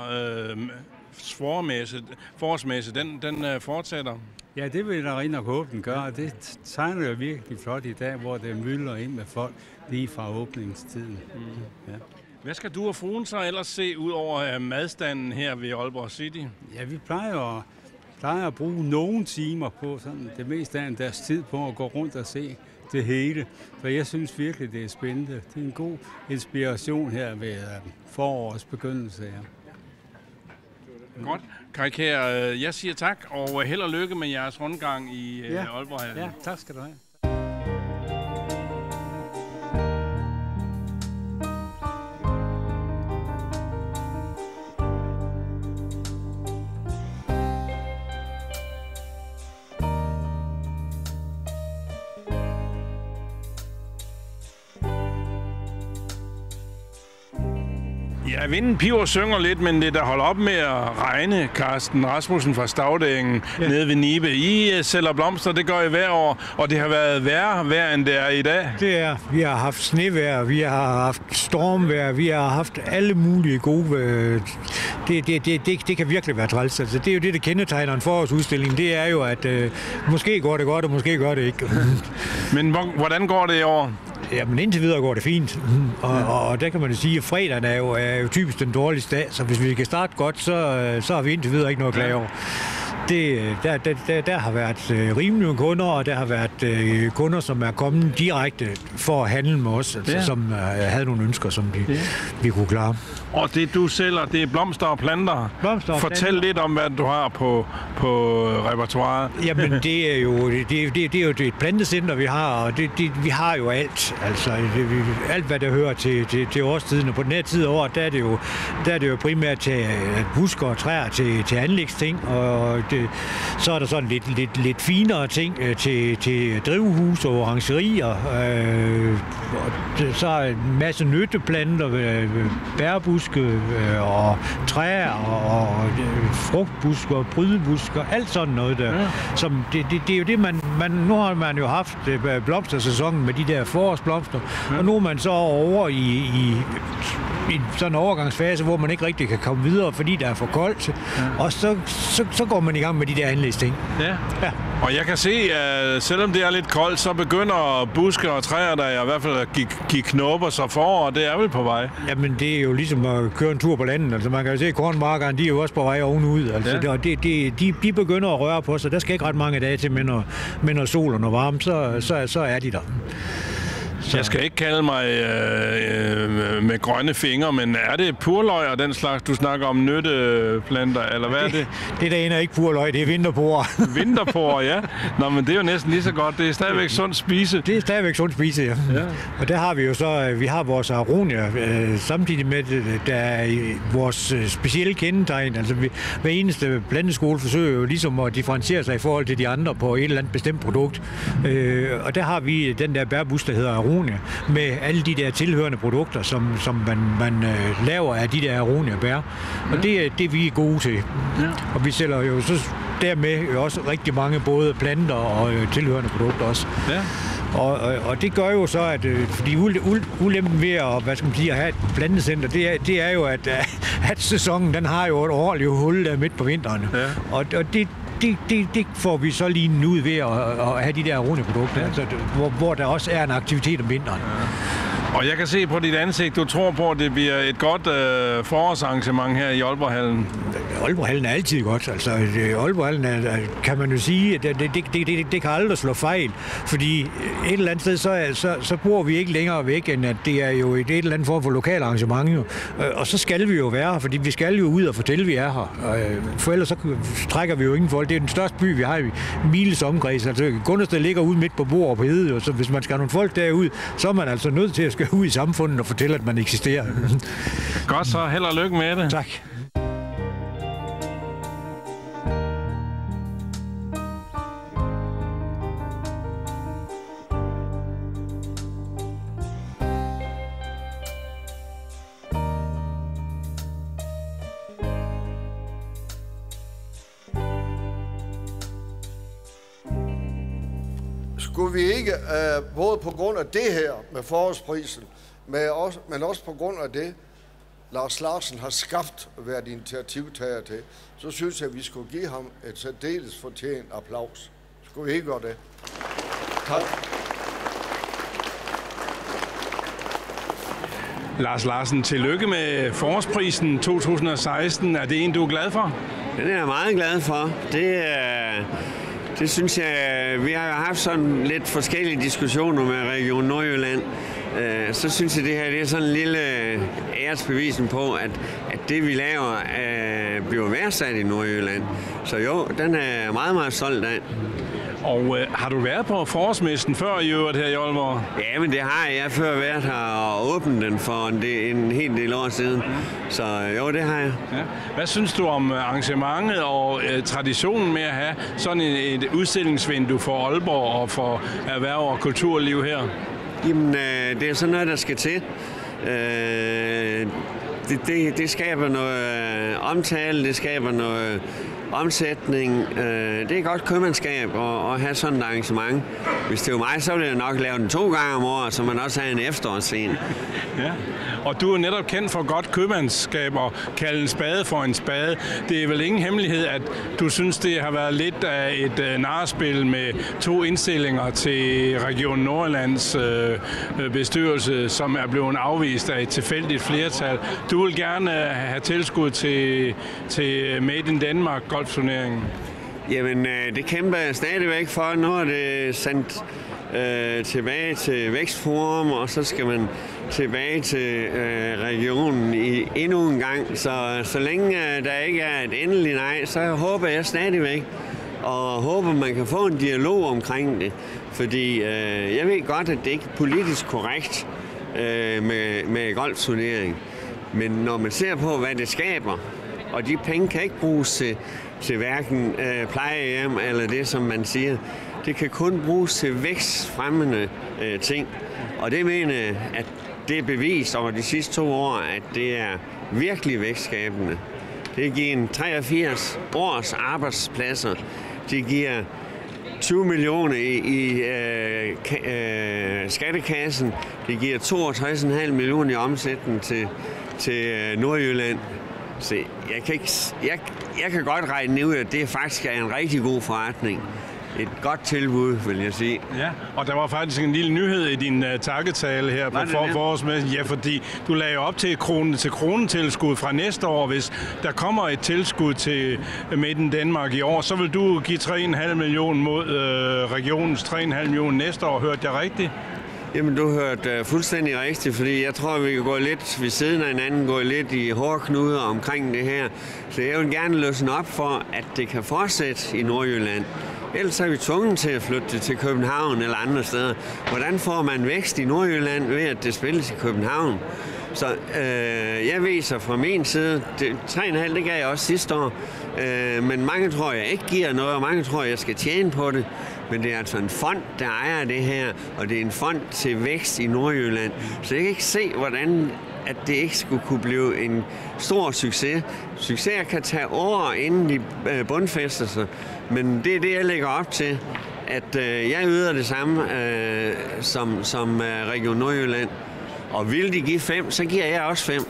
forårsmesse, den fortsætter? Ja, det vil jeg da rigtig nok håbe, den gør, og det tegner jo virkelig flot i dag, hvor det myldrer ind med folk lige fra åbningstiden. Ja. Hvad skal du og fruen så ellers se ud over madstanden her ved Aalborg City? Ja, vi plejer at bruge nogle timer på sådan det meste af en dags tid på at gå rundt og se det hele. For jeg synes virkelig, det er spændende. Det er en god inspiration her ved forårets begyndelse. Ja. Godt. Kaj Kjær, jeg siger tak, og held og lykke med jeres rundgang i Aalborg. Ja, tak skal du have. Ja, vinden piver synger lidt, men det der holder op med at regne, Carsten Rasmussen fra Stavdængen nede ved Nibe. I sælger blomster, det gør I hver år, og det har været værre end det er i dag. Det er. Vi har haft snevejr, vi har haft stormvejr, vi har haft alle mulige gode... Det kan virkelig være træls. Altså, det er jo det kendetegner en forårsudstilling. Det er jo, at måske går det godt, og måske gør det ikke. Men hvordan går det i år? Jamen indtil videre går det fint, og der kan man jo sige, at fredagen er jo typisk den dårligste dag, så hvis vi kan starte godt, så har vi indtil videre ikke noget at klage over. Der har været rimelige kunder, og der har været kunder, som er kommet direkte for at handle med os, altså, som havde nogle ønsker, som vi kunne klare. Og det du sælger, det er blomster og planter. Fortæl lidt om, hvad du har på repertoiret. Jamen det er jo et plantecenter, vi har, og vi har jo alt. Altså alt, hvad der hører til årstiden. Og på den her tid af året, der er det jo primært til busker og træer til anlægsting, og så er der sådan lidt finere ting til drivhus og orangerier. Så er en masse nytteplanter, bærbuske og træer og frugtbusker og brydebusker, alt sådan noget der. Ja. Som det er jo det, nu har man jo haft blomstersæsonen med de der forårsblomster, og nu er man så over i sådan en overgangsfase, hvor man ikke rigtig kan komme videre, fordi der er for koldt, og så går man i gang med de der anlægsting. Ja. Og jeg kan se, at selvom det er lidt koldt, så begynder buske og træer der i hvert fald at give knopper sig for, og det er vel på vej. Jamen, det er jo ligesom at køre en tur på landet. Altså, man kan jo se, at kornmarkerne, de er jo også på vej ovenud. Altså, de begynder at røre på sig. Der skal ikke ret mange dage til med noget sol og noget varme, så er de der. Så. Jeg skal ikke kalde mig med grønne fingre, men er det purløg og den slags, du snakker om, nytteplanter, eller hvad er det? Det der ene er ikke purløg, det er vinterporer. Vinterporer, ja. Nå, men det er jo næsten lige så godt. Det er stadigvæk sund spise. Det er stadigvæk sund spise, ja. Og der har vi jo så, vi har vores aronia, samtidig med, der er vores specielle kendetegn. Altså, hver eneste planteskole forsøger jo ligesom at differentiere sig i forhold til de andre på et eller andet bestemt produkt. Og der har vi den der bærbus, der hedder aronia, med alle de der tilhørende produkter, som man laver af de der aronia-bær. Og det er det, vi er gode til. Ja. Og vi sælger jo så dermed jo også rigtig mange både planter og tilhørende produkter også. Ja. Og det gør jo så, at fordi ulempen ved at, hvad skal man sige, at have et plantecenter, det er jo, at sæsonen den har jo et årligt hul der midt på vinteren. Ja. Og det får vi så lige nu ud ved at have de der aronia-produkter, altså, hvor der også er en aktivitet om vinteren. Ja. Og jeg kan se på dit ansigt, du tror på, at det bliver et godt forårsarrangement her i Aalborghallen. Aalborghallen er altid godt. Altså, Aalborghallen kan man jo sige, det kan aldrig slå fejl. Fordi et eller andet sted, så bor vi ikke længere væk, end at det er jo et eller andet form for lokalt arrangement. Og så skal vi jo være her, fordi vi skal jo ud og fortælle, at vi er her. For ellers så trækker vi jo ingen folk. Det er den største by, vi har i miles omkreds. Altså, Gundersted ligger ude midt på Borup på Hede, så hvis man skal have nogle folk derud, så er man altså nødt til at skal ud i samfundet og fortælle, at man eksisterer. Godt så. Held og lykke med det. Tak. Skulle vi ikke, både på grund af det her med forårsprisen, men også på grund af det, Lars Larsen har skabt været initiativtager til, så synes jeg, at vi skulle give ham et særdeles fortjent applaus. Skulle vi ikke gøre det? Tak. Lars Larsen, tillykke med forårsprisen 2016. Er det en, du er glad for? Den er jeg meget glad for. Det synes jeg, vi har jo haft sådan lidt forskellige diskussioner med Region Nordjylland. Så synes jeg, det her det er sådan en lille æresbevisning på, at det vi laver bliver værdsat i Nordjylland. Så jo, den er jeg meget, meget stolt af. Og har du været på forårsmessen før i øvrigt her i Aalborg? Ja, men det har jeg før været her og åbnet den for en hel del år siden. Så jo, det har jeg. Ja. Hvad synes du om arrangementet og traditionen med at have sådan et udstillingsvindue for Aalborg og for erhverv og kulturliv her? Jamen, det er sådan noget, der skal til. Det skaber noget omtale, det skaber noget omsætning. Det er godt købmandskab at have sådan et arrangement. Hvis det var mig, så ville jeg nok lave den 2 gange om året, så man også har en efterårsscene. Ja, og du er netop kendt for godt købmandskab og kalde en spade for en spade. Det er vel ingen hemmelighed, at du synes, det har været lidt af et narrespil med 2 indstillinger til Region Nordjyllands bestyrelse, som er blevet afvist af et tilfældigt flertal. Du vil gerne have tilskud til Made in Denmark golfturneringen. Jamen, det kæmper jeg stadigvæk for. Nu er det sendt tilbage til Vækstforum, og så skal man tilbage til regionen endnu en gang. Så længe der ikke er et endeligt nej, så håber jeg stadigvæk, og håber, man kan få en dialog omkring det. Fordi jeg ved godt, at det ikke er politisk korrekt med golfturnering. Men når man ser på, hvad det skaber, og de penge kan ikke bruges til hverken plejehjem eller det, som man siger. Det kan kun bruges til vækstfremmende ting. Og det mener jeg, at det er bevist over de sidste 2 år, at det er virkelig vækstskabende. Det giver 83 års arbejdspladser. Det giver 20 millioner i skattekassen. Det giver 62,5 millioner i omsætning til Nordjylland. Så jeg kan godt regne ud, at det faktisk er en rigtig god forretning. Et godt tilbud, vil jeg sige. Ja, og der var faktisk en lille nyhed i din takketale her på forårsmessen. Ja, fordi du lagde jo op til kronetilskud fra næste år. Hvis der kommer et tilskud til Made in Denmark i år, så vil du give 3,5 millioner mod regionens 3,5 millioner næste år. Hørte jeg rigtigt? Jamen, du hørte fuldstændig rigtigt, fordi jeg tror, vi kan gå lidt ved siden af hinanden, gå lidt i hårdknuder omkring det her. Så jeg vil gerne løsne op for, at det kan fortsætte i Nordjylland. Ellers er vi tvunget til at flytte det til København eller andre steder. Hvordan får man vækst i Nordjylland ved, at det spilles i København? Så jeg viser fra min side, 3,5 det gav jeg også sidste år, men mange tror jeg ikke giver noget, og mange tror jeg skal tjene på det. Men det er altså en fond, der ejer det her, og det er en fond til vækst i Nordjylland. Så jeg kan ikke se, hvordan at det ikke skulle kunne blive en stor succes. Succeser kan tage år, inden de bundfæster sig, men det er det, jeg lægger op til, at jeg yder det samme som Region Nordjylland. Og vil de give 5, så giver jeg også 5.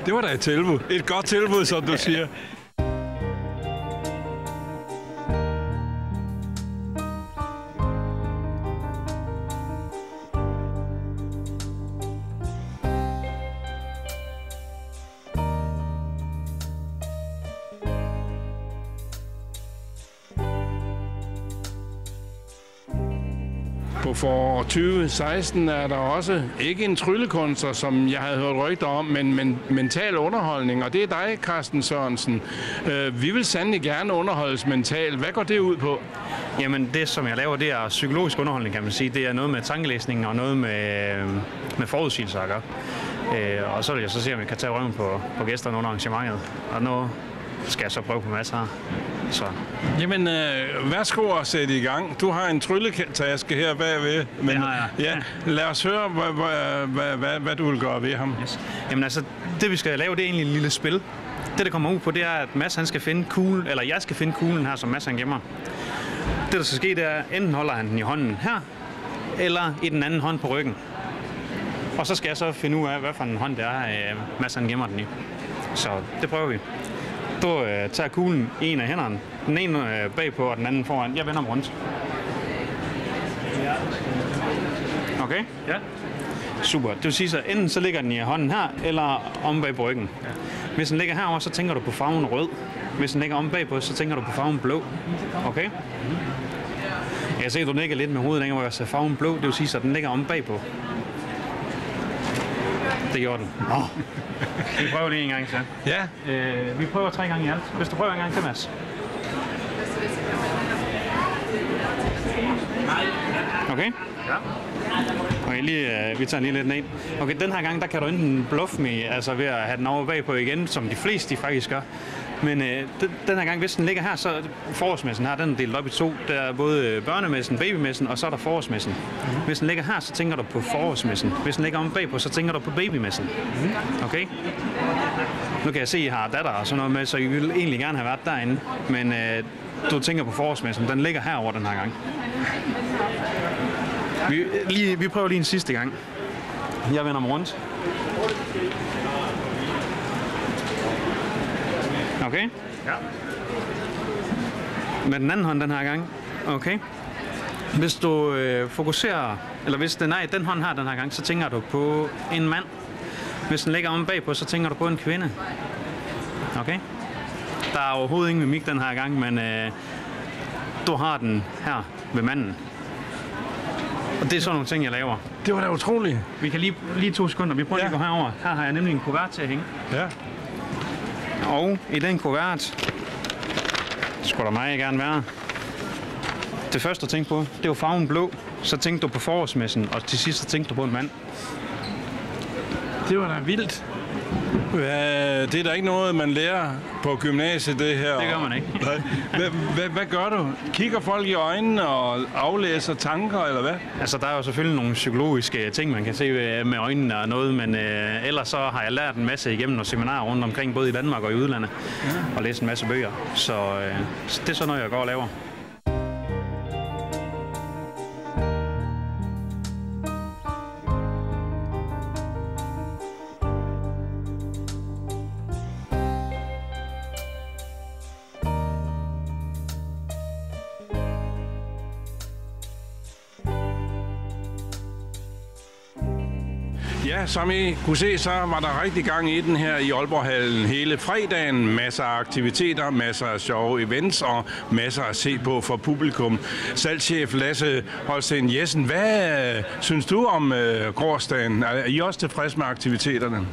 Det var da et tilbud. Et godt tilbud, som du siger. På for 2016 er der også ikke en tryllekunstner, som jeg havde hørt rygter om, men mental underholdning, og det er dig, Carsten Sørensen. Vi vil sandelig gerne underholdes mentalt. Hvad går det ud på? Jamen det, som jeg laver, det er psykologisk underholdning, kan man sige. Det er noget med tankelæsning og noget med forudsigelser at gøre. Og så vil jeg så se, om jeg kan tage røven på gæsterne under arrangementet. Og nu skal jeg så prøve på masser her. Så. Jamen, værsgo at sætte i gang. Du har en trylletaske her bagved. Men, det har jeg. Ja, lad os høre, hvad du vil gøre ved ham. Yes. Jamen altså, det vi skal lave, det er egentlig et lille spil. Det, der kommer ud på, det er, at Mads han skal finde kuglen, eller jeg skal finde kuglen her, som Mads han gemmer. Det, der skal ske, det er, enten holder han den i hånden her, eller i den anden hånd på ryggen. Og så skal jeg så finde ud af, hvad for en hånd det er, Mads han gemmer den i. Så det prøver vi. Du tager kuglen i en af hænderne, den ene bagpå og den anden foran. Jeg vender dem rundt. Okay? Ja. Super. Det vil sige så, enten så ligger den i hånden her, eller om bag på ryggen. Hvis den ligger herovre, så tænker du på farven rød. Hvis den ligger om bagpå, så tænker du på farven blå. Okay? Jeg kan se, at du nikker lidt med hovedet, hvor jeg siger farven blå. Det vil sige så, at den ligger om bagpå. Det gjorde den. Nå. Vi prøver lige en gang til. Ja. Vi prøver 3 gange i alt. Hvis du prøver en gang til, Mads. Okay? Ja. Okay, vi tager lige lidt ned. Okay, den her gang, der kan du enten bluffe med, altså ved at have den over bagpå igen, som de fleste de faktisk gør. Men den her gang, hvis den ligger her, så forårsmessen her, den er delt op i 2. Der er både børnemessen, babymessen, og så er der forårsmessen. Hvis den ligger her, så tænker du på forårsmessen. Hvis den ligger om bagpå, så tænker du på babymessen. Okay? Nu kan jeg se, at I har datter og sådan noget med, så I ville egentlig gerne have været derinde. Men du tænker på forårsmessen. Den ligger herover den her gang. Vi prøver lige en sidste gang. Jeg vender mig rundt. Okay? Ja. Med den anden hånd den her gang. Okay. Hvis du fokuserer, eller hvis den er i den hånd her den her gang, så tænker du på en mand. Hvis den ligger om bagpå, så tænker du på en kvinde. Okay? Der er overhovedet ingen mimik den her gang, men du har den her ved manden. Og det er sådan nogle ting, jeg laver. Det var da utroligt. Vi kan lige 2 sekunder. Vi prøver lige at gå herover. Her har jeg nemlig en kuvert til at hænge. Ja. Og i den kuvert skulle der meget gerne være. Det første at tænke på, det var farven blå. Så tænkte du på forårsmessen, og til sidst så tænkte du på en mand. Det var da vildt. Det er da ikke noget, man lærer på gymnasiet, det her. Det gør man ikke. Hvad gør du? Kigger folk i øjnene og aflæser tanker, eller hvad? Altså, der er jo selvfølgelig nogle psykologiske ting, man kan se med øjnene og noget, men ellers så har jeg lært en masse igennem nogle seminarer rundt omkring, både i Danmark og i udlandet, og læst en masse bøger. Så det er sådan noget, jeg går og laver. Ja, som I kunne se, så var der rigtig gang i den her i Aalborghallen hele fredagen. Masser af aktiviteter, masser af sjove events og masser at se på for publikum. Salgschef Lasse Holsten Jessen, hvad synes du om gårsdagen? Er I også tilfredse med aktiviteterne?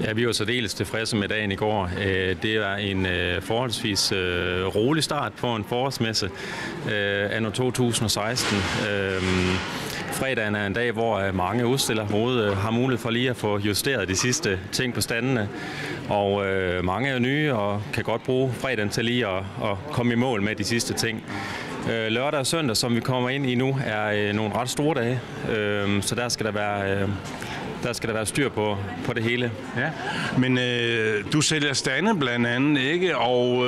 Ja, vi var særdeles tilfredse med dagen i går. Det var en forholdsvis rolig start på en forårsmesse anno 2016. Fredagen er en dag, hvor mange udstillere har mulighed for lige at få justeret de sidste ting på standene. Og mange er nye og kan godt bruge fredagen til lige at komme i mål med de sidste ting. Lørdag og søndag, som vi kommer ind i nu, er nogle ret store dage, så der skal der være styr på det hele. Ja, men du sælger stande blandt andet, ikke? Og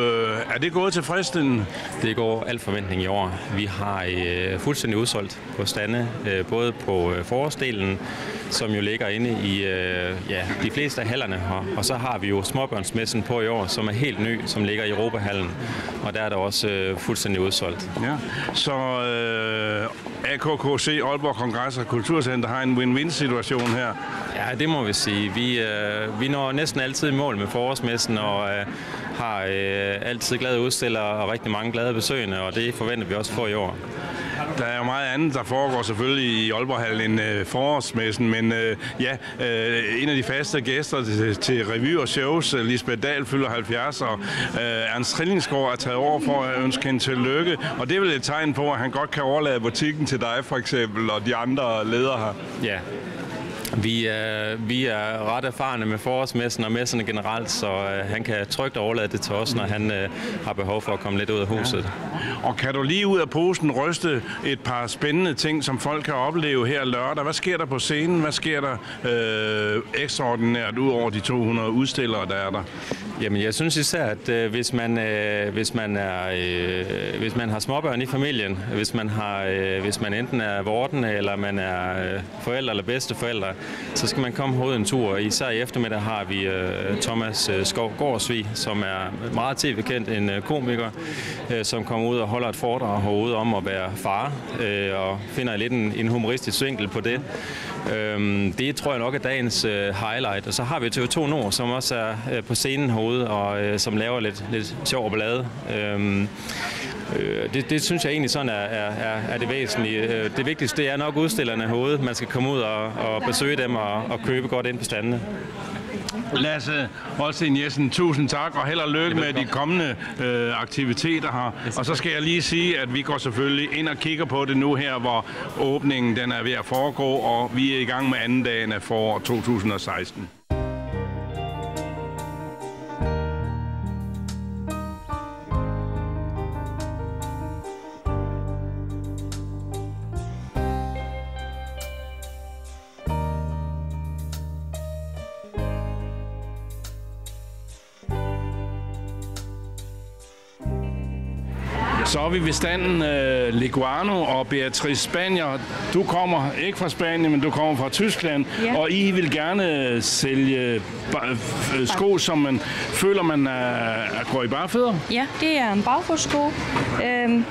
er det gået tilfredsstillende? Det går alt forventning i år. Vi har fuldstændig udsolgt på stande, både på forårsdelen, som jo ligger inde i de fleste af hallerne her. Og så har vi jo småbørnsmessen på i år, som er helt ny, som ligger i Europahallen. Og der er der også fuldstændig udsolgt. Ja, så AKKC, Aalborg Kongress og Kulturcenter, har en win-win-situation her. Ja, det må vi sige. Vi når næsten altid i mål med forårsmessen og har altid glade udstillere og rigtig mange glade besøgende, og det forventer vi også for i år. Der er jo meget andet, der foregår selvfølgelig i Aalborghallen end forårsmessen, men en af de faste gæster til revy og shows, Lisbeth Dahl, fylder 70, og Ernst Trillingsgaard er taget over for at ønske hende tillykke, og det er vel et tegn på, at han godt kan overlade butikken til dig for eksempel, og de andre ledere her. Ja. Vi er ret erfarne med forårsmessen og messerne generelt, så han kan trygt overlade det til os, når han har behov for at komme lidt ud af huset. Ja. Og kan du lige ud af posen ryste et par spændende ting, som folk kan opleve her lørdag? Hvad sker der på scenen? Hvad sker der ekstraordinært ud over de 200 udstillere, der er der? Jamen, jeg synes især, at hvis man har småbørn i familien, hvis man enten er vorten, eller man er forældre eller bedsteforældre, så skal man komme hovedet en tur. Især i eftermiddag har vi Thomas Skov Gårdsvig, som er meget tv-kendt, en komiker, som kommer ud og holder et foredrag herude om at være far, og finder lidt en humoristisk vinkel på det. Det tror jeg nok er dagens highlight. Og så har vi TV2 Nord, som også er på scenen herude, og som laver lidt sjov ballade. Det synes jeg egentlig sådan er det væsentlige. Det vigtigste det er nok udstillerne herude. Man skal komme ud og besøge dem og købe godt ind på standene. Lasse Holsten Jessen, tusind tak, og held og lykke med de kommende aktiviteter her. Og så skal jeg lige sige, at vi går selvfølgelig ind og kigger på det nu her, hvor åbningen den er ved at foregå, og vi er i gang med anden dagen af forår 2016. Så er vi ved standen Leguano og Beatrice Spanier. Du kommer ikke fra Spanien, men du kommer fra Tyskland, ja. Og I vil gerne sælge sko, som man føler, man går i barefødder? Ja, det er en barfodssko.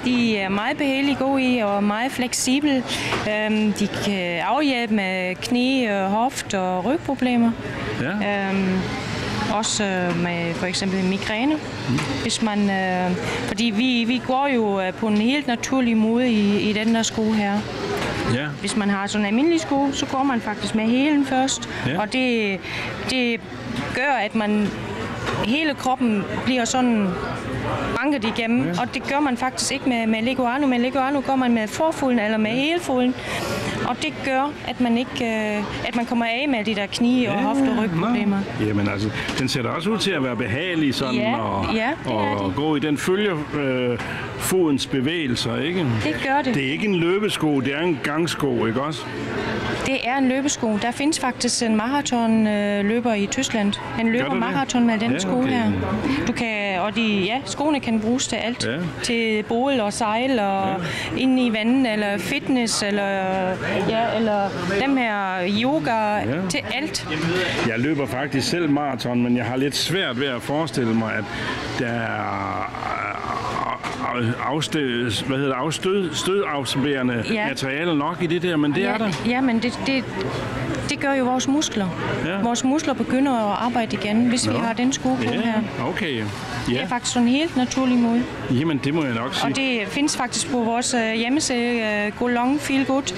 De er meget behagelige, gode i og meget fleksible. De kan afhjælpe med knæ, hoft og rygproblemer. Ja. Også med for eksempel migræne. Hvis man, fordi vi går jo på en helt naturlig måde i den der sko her. Ja. Hvis man har sådan en almindelig sko, så går man faktisk med hælen først. Ja. Og det gør, at man hele kroppen bliver sådan banket igennem. Ja. Og det gør man faktisk ikke med Leguano. Med Leguano går man med forfoden eller med hælfoden. Og det gør, at man ikke, at man kommer af med de der knæ- og hofte- og rygproblemer. Jamen altså, den ser da også ud til at være behagelig sådan, og gå i den følger fodens bevægelser, ikke? Det gør det. Det er ikke en løbesko, det er en gangsko, ikke også? Det er en løbesko. Der findes faktisk en maratonløber i Tyskland. Han løber maraton med den sko her. Du kan, og skoene kan bruges til alt. Ja. Til bål og sejl og ind i vandet, eller fitness, eller dem her yoga, til alt. Jeg løber faktisk selv maraton, men jeg har lidt svært ved at forestille mig, at der er stødabsorberende materiale nok i det der, men det er der. Ja, men det Det gør jo vores muskler. Ja. Vores muskler begynder at arbejde igen, hvis vi har den sko på her. Okay. Det er faktisk sådan en helt naturlig måde. Jamen, det må jeg nok sige. Og det findes faktisk på vores hjemmeside, Go Long Feel Good.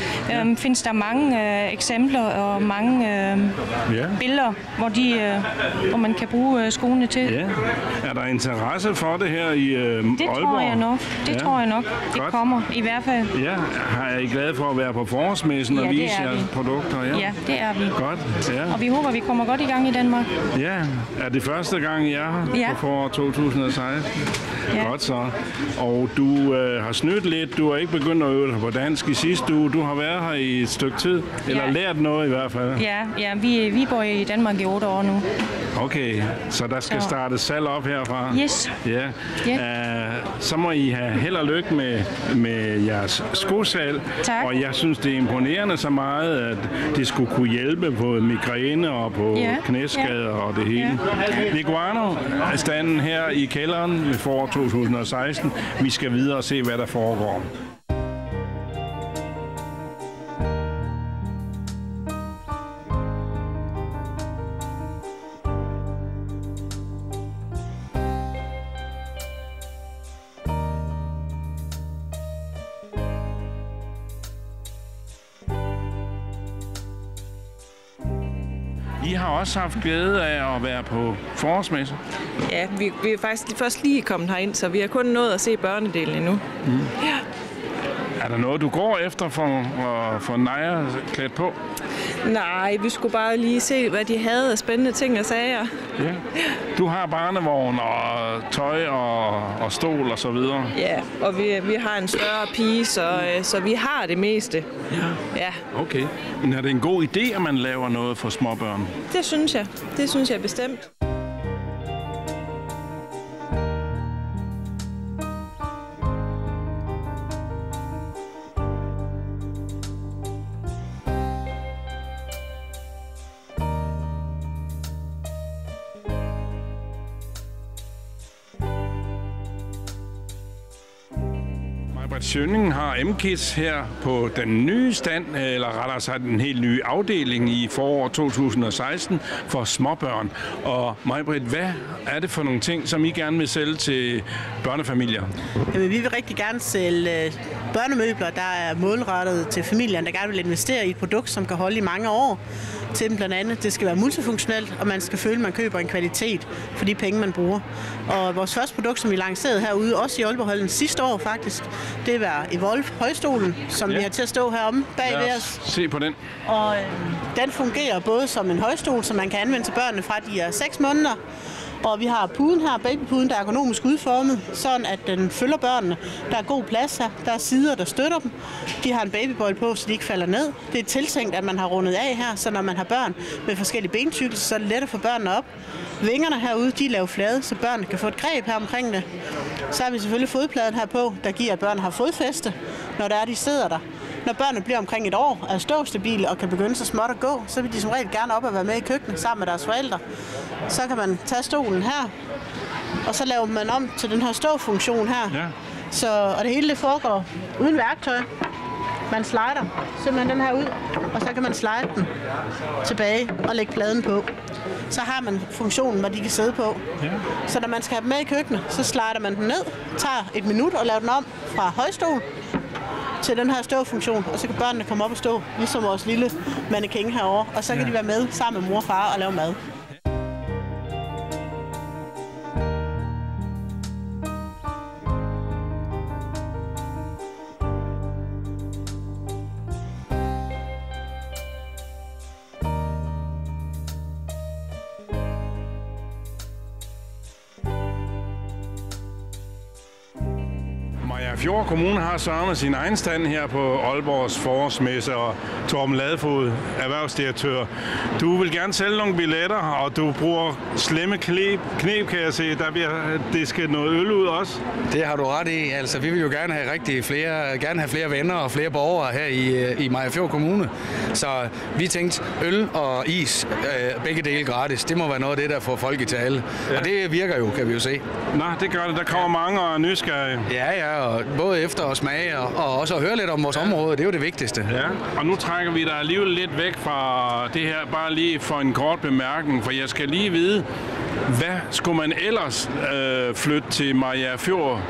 Findes der mange eksempler og mange billeder, hvor man kan bruge skoene til. Ja. Er der interesse for det her i Aalborg? Det tror jeg nok. Tror jeg nok. Det kommer i hvert fald. Ja, er I glade for at være på forårsmessen og vise jeres produkter? Ja, det er vi. Godt, ja. Og vi håber, vi kommer godt i gang i Danmark. Ja, er det første gang, I er her på foråret 2016? Ja. Godt så. Og du har snydt lidt. Du har ikke begyndt at øve dig på dansk i sidste uge. Du har været her i et stykke tid. Eller lært noget i hvert fald. Ja, vi bor i Danmark i 8 år nu. Okay, så der skal startes salg op herfra? Yes. Ja. Så må I have held og lykke med jeres skosalg. Tak. Og jeg synes, det er imponerende så meget, at det skulle kunne hjælpe på migræne og på knæskader og det hele. Leguano er standen her i kælderen ved forår 2016. Vi skal videre og se, hvad der foregår. I har også haft glæde af at være på forårsmesse. Ja, vi er faktisk først lige kommet herind, så vi har kun nået at se børnedelen endnu. Ja. Er der noget, du går efter for at få Naja klædt på? Nej, vi skulle bare lige se, hvad de havde af spændende ting og sager. Ja. Du har barnevogn og tøj og stol og så videre. Ja, og vi har en større pige, så vi har det meste. Ja. Okay. Men er det en god idé, at man laver noget for småbørn? Det synes jeg. Det synes jeg bestemt. Sjønningen har M-Kids her på den nye stand, eller rettere sagt den helt nye afdeling i foråret 2016 for småbørn. Og Maj-Britt, hvad er det for nogle ting, som I gerne vil sælge til børnefamilier? Jamen, vi vil rigtig gerne sælge børnemøbler, der er målrettet til familien, der gerne vil investere i et produkt, som kan holde i mange år. Til dem blandt andet, det skal være multifunktionelt, og man skal føle, at man køber en kvalitet for de penge, man bruger. Og vores første produkt, som vi lancerede herude, også i Aalborghallen sidste år faktisk, det var Evolve højstolen, som vi har til at stå heromme bagved os. Se på den. Og den fungerer både som en højstol, som man kan anvende til børnene fra de er 6 måneder, og vi har puden her, babypuden, der er ergonomisk udformet, sådan at den følger børnene. Der er god plads her, der er sider, der støtter dem. De har en babybøjle på, så de ikke falder ned. Det er tiltænkt, at man har rundet af her, så når man har børn med forskellige bentykkelser, så er det let at få børnene op. Vingerne herude, de er lavet flade, så børnene kan få et greb her omkring det. Så har vi selvfølgelig fodpladen her på, der giver, at børn har fodfæste, når der er, de sidder der. Når børnene bliver omkring et år, er ståstabile og kan begynde så småt at gå, så vil de som regel gerne op og være med i køkkenet sammen med deres forældre. Så kan man tage stolen her, og så laver man om til den her ståfunktion her. Ja. Og det hele det foregår uden værktøj. Man slider simpelthen den her ud, og så kan man slide den tilbage og lægge pladen på. Så har man funktionen, hvor de kan sidde på. Ja. Så når man skal have dem med i køkkenet, så slider man den ned, tager et minut og laver den om fra højstol til den her ståfunktion, og så kan børnene komme op og stå, ligesom vores lille mannequin herovre, og så kan de være med sammen med mor og far og lave mad. Fjord Kommune har sørget sin egen stand her på Aalborgs forårsmesse, og Torben Ladefod, erhvervsdirektør. Du vil gerne sælge nogle billetter, og du bruger slemme knep, kan jeg se. Der bliver disket noget øl ud også. Det har du ret i. Altså, vi vil jo gerne have flere venner og flere borgere her i Mariagerfjord Kommune. Så vi tænkte øl og is, begge dele gratis. Det må være noget af det, der får folk i tale. Ja. Og det virker jo, kan vi jo se. Nå, det gør det. Der kommer mange og nysgerrige. Ja, og både efter at smage og også at høre lidt om vores område. Det er jo det vigtigste. Ja, og nu trækker vi dig alligevel lidt væk fra det her, bare lige for en kort bemærkning, for jeg skal lige vide, hvad skulle man ellers flytte til Mariagerfjord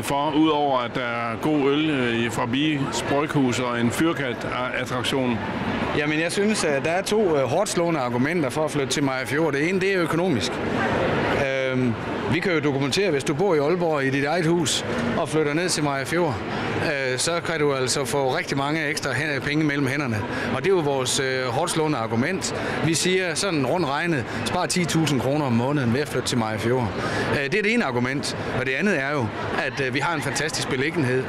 for, udover at der er god øl forbi Bryghus og en fyrkat-attraktion? Jamen, jeg synes, at der er 2 hårdt slående argumenter for at flytte til Mariagerfjord. Det ene, det er økonomisk. Vi kan jo dokumentere, hvis du bor i Aalborg i dit eget hus og flytter ned til Mariagerfjord, så kan du altså få rigtig mange ekstra penge mellem hænderne. Og det er jo vores hårdt slående argument. Vi siger sådan rundt regnet, spar 10.000 kroner om måneden ved at flytte til Mariagerfjord. Det er det ene argument. Og det andet er jo, at vi har en fantastisk beliggenhed.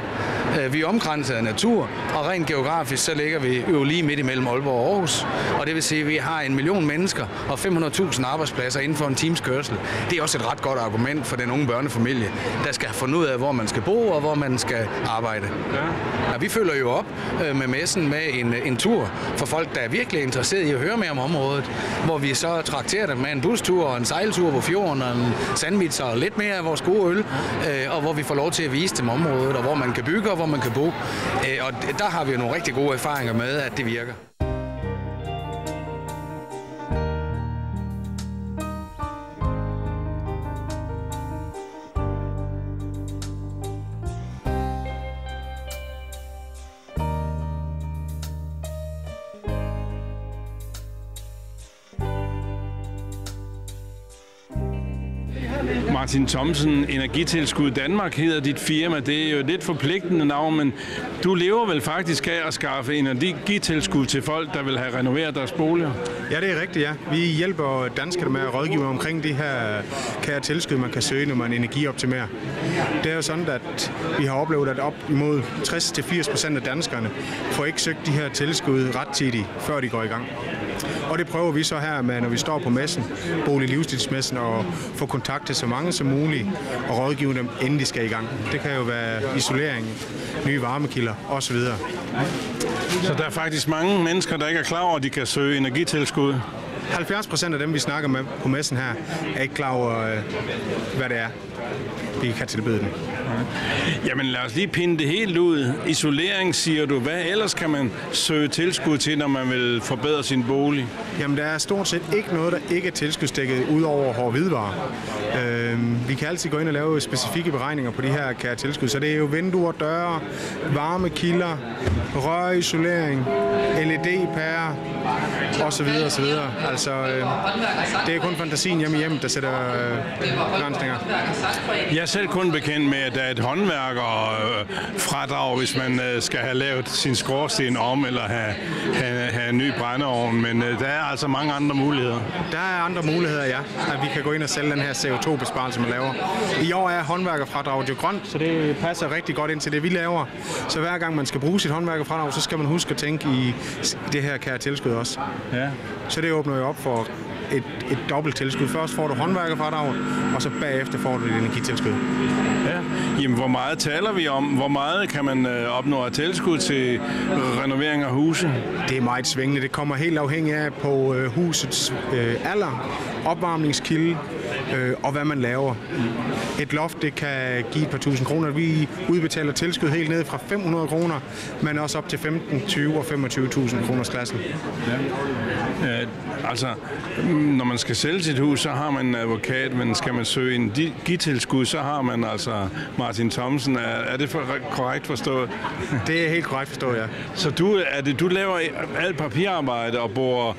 Vi er omkranset af natur, og rent geografisk så ligger vi jo lige midt imellem Aalborg og Aarhus. Og det vil sige, at vi har 1 million mennesker og 500.000 arbejdspladser inden for en times kørsel. Det er også et ret godt argument for den unge børnefamilie, der skal have fundet ud af, hvor man skal bo og hvor man skal arbejde. Ja, vi følger jo op med messen med en tur for folk, der er virkelig interesseret i at høre mere om området, hvor vi så trakterer dem med en bustur og en sejltur på fjorden og en sandwich og lidt mere af vores gode øl, og hvor vi får lov til at vise dem området, og hvor man kan bygge og hvor man kan bo. Og der har vi jo nogle rigtig gode erfaringer med, at det virker. Martin Thomsen, Energitilskud Danmark hedder dit firma. Det er jo et lidt forpligtende navn, men du lever vel faktisk af at skaffe energitilskud til folk, der vil have renoveret deres boliger? Ja, det er rigtigt, ja. Vi hjælper danskerne med at rådgive omkring de her kære tilskud, man kan søge, når man energioptimerer. Det er jo sådan, at vi har oplevet, at op imod 60-80% af danskerne får ikke søgt de her tilskud rettidigt, før de går i gang. Og det prøver vi så her med, når vi står på messen, bolig-livsstilsmessen, og få kontakt til så mange som muligt og rådgive dem, inden de skal i gang. Det kan jo være isolering, nye varmekilder osv. Så der er faktisk mange mennesker, der ikke er klar over, at de kan søge energitilskud? 70% af dem, vi snakker med på messen her, er ikke klar over, hvad det er, vi kan tilbyde dem. Jamen lad os lige pinde det helt ud. Isolering, siger du. Hvad ellers kan man søge tilskud til, når man vil forbedre sin bolig? Jamen der er stort set ikke noget, der ikke er tilskudsdækket ud over hårde hvidevarer. Vi kan altid gå ind og lave specifikke beregninger på de her kære tilskud. Så det er jo vinduer, døre, varmekilder, rørisolering, LED-pærer osv. osv. Altså det er kun fantasien hjemme, der sætter begrænsninger. Jeg er selv kun bekendt med, at der er et håndværkerfradrag, hvis man skal have lavet sin skorsten om eller have en ny brændeovn, men der er altså mange andre muligheder. Der er andre muligheder, ja. At vi kan gå ind og sælge den her CO2-besparelse, man laver. I år er håndværkerfradraget jo grønt, så det passer rigtig godt ind til det, vi laver. Så hver gang man skal bruge sit håndværkerfradrag, så skal man huske at tænke i det her kære tilskud også. Ja. Så det åbner jo op for et dobbelt tilskud. Først får du håndværkerfradraget, og så bagefter får du et energitilskud. Ja. Jamen, hvor meget taler vi om? Hvor meget kan man opnå af tilskud til renovering af huse? Det er meget svingende. Det kommer helt afhængigt af på husets alder, opvarmningskilde og hvad man laver. Et loft, det kan give et par tusind kroner. Vi udbetaler tilskud helt ned fra 500 kroner, men også op til 15, 20 og 25.000 kroners klassen. Ja. Altså, når man skal sælge sit hus, så har man en advokat, men skal man søge en energitilskud, så har man altså Martin Thomsen. Er det korrekt forstået? Det er helt korrekt forstået, ja. Så du laver alt papirarbejde og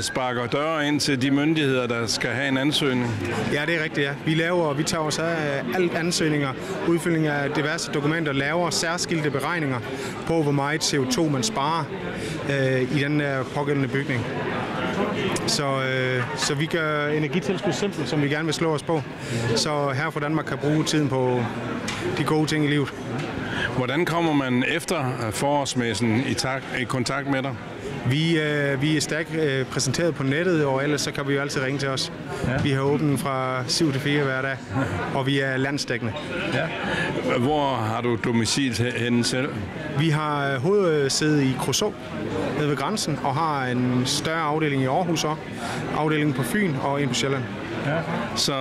sparker døre ind til de myndigheder, der skal have en ansøgning? Ja, det er rigtigt, ja. Vi tager os af alle ansøgninger, udfyldning af diverse dokumenter, laver særskilte beregninger på, hvor meget CO2 man sparer i den pågældende bygning. Så vi gør energitilskud simpelt, som vi gerne vil slå os på. Så her fra Danmark kan bruge tiden på de gode ting i livet. Hvordan kommer man efter forårsmessen i kontakt med dig? Vi er stærkt præsenteret på nettet, og ellers så kan vi jo altid ringe til os. Ja. Vi har åbent fra 7 til 4 hver dag, og vi er landsdækkende. Ja. Hvor har du domicil henne selv? Vi har hovedsæde i Kruså, nede ved grænsen, og har en større afdeling i Aarhus, afdelingen på Fyn og en på Sjælland. Ja. Så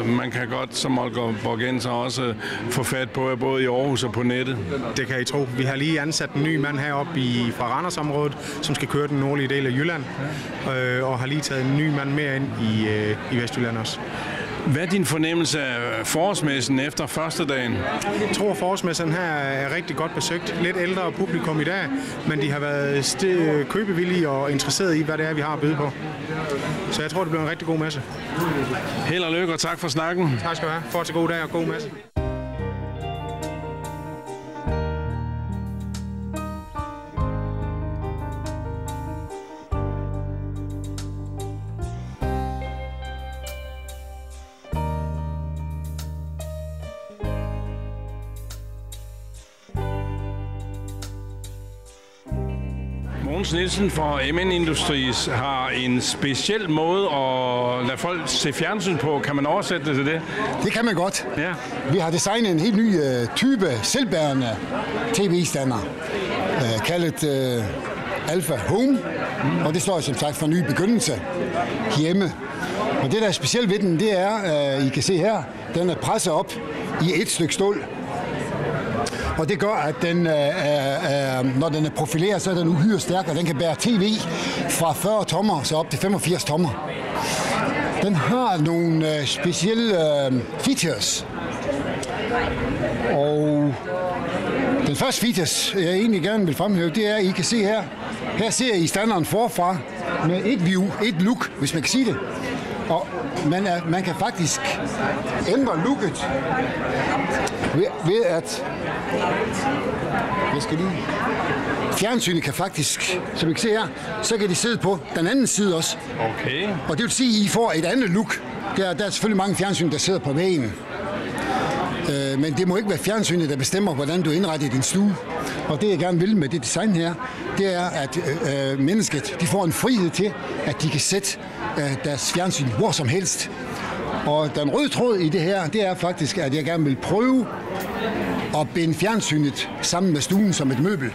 man kan godt som aalborgenser også få fat på både i Aarhus og på nettet. Det kan I tro. Vi har lige ansat en ny mand heroppe fra Randersområdet, som skal køre den nordlige del af Jylland, og har lige taget en ny mand mere ind i Vestjylland også. Hvad er din fornemmelse af forårsmessen efter første dagen? Jeg tror, at forårsmessen her er rigtig godt besøgt. Lidt ældre publikum i dag, men de har været købevillige og interesserede i, hvad det er, vi har at byde på. Så jeg tror, det bliver en rigtig god messe. Held og lykke, og tak for snakken. Tak skal du have. Fortsat god dag og god messe. Mogens Nielsen fra MN Industries har en speciel måde at lade folk se fjernsyn på. Kan man oversætte det til det? Det kan man godt. Ja. Vi har designet en helt ny type selvbærende tv-stander, kaldet Alpha Home, og det står som sagt for ny begyndelse hjemme. Og det, der er specielt ved den, det er, I kan se her, den er presset op i et stykke stål. Og det gør, at den, når den er profileret, så er den uhyre stærk, og den kan bære tv fra 40 tommer så op til 85 tommer. Den har nogle specielle features. Og den første features, jeg egentlig gerne vil fremhæve, det er, at I kan se her. Her ser I standarden forfra med et view, et look, hvis man kan sige det. Og man kan faktisk ændre looket ved at fjernsynet kan faktisk, som I kan se her, så kan de sidde på den anden side også. Okay. Og det vil sige, at I får et andet look. Der er selvfølgelig mange fjernsyn, der sidder på væggen. Men det må ikke være fjernsynet, der bestemmer, hvordan du indretter din stue. Og det, jeg gerne vil med det design her, det er, at mennesket de får en frihed til, at de kan sætte deres fjernsyn hvor som helst. Og den røde tråd i det her, det er faktisk, at jeg gerne vil prøve at binde fjernsynet sammen med stuen som et møbel.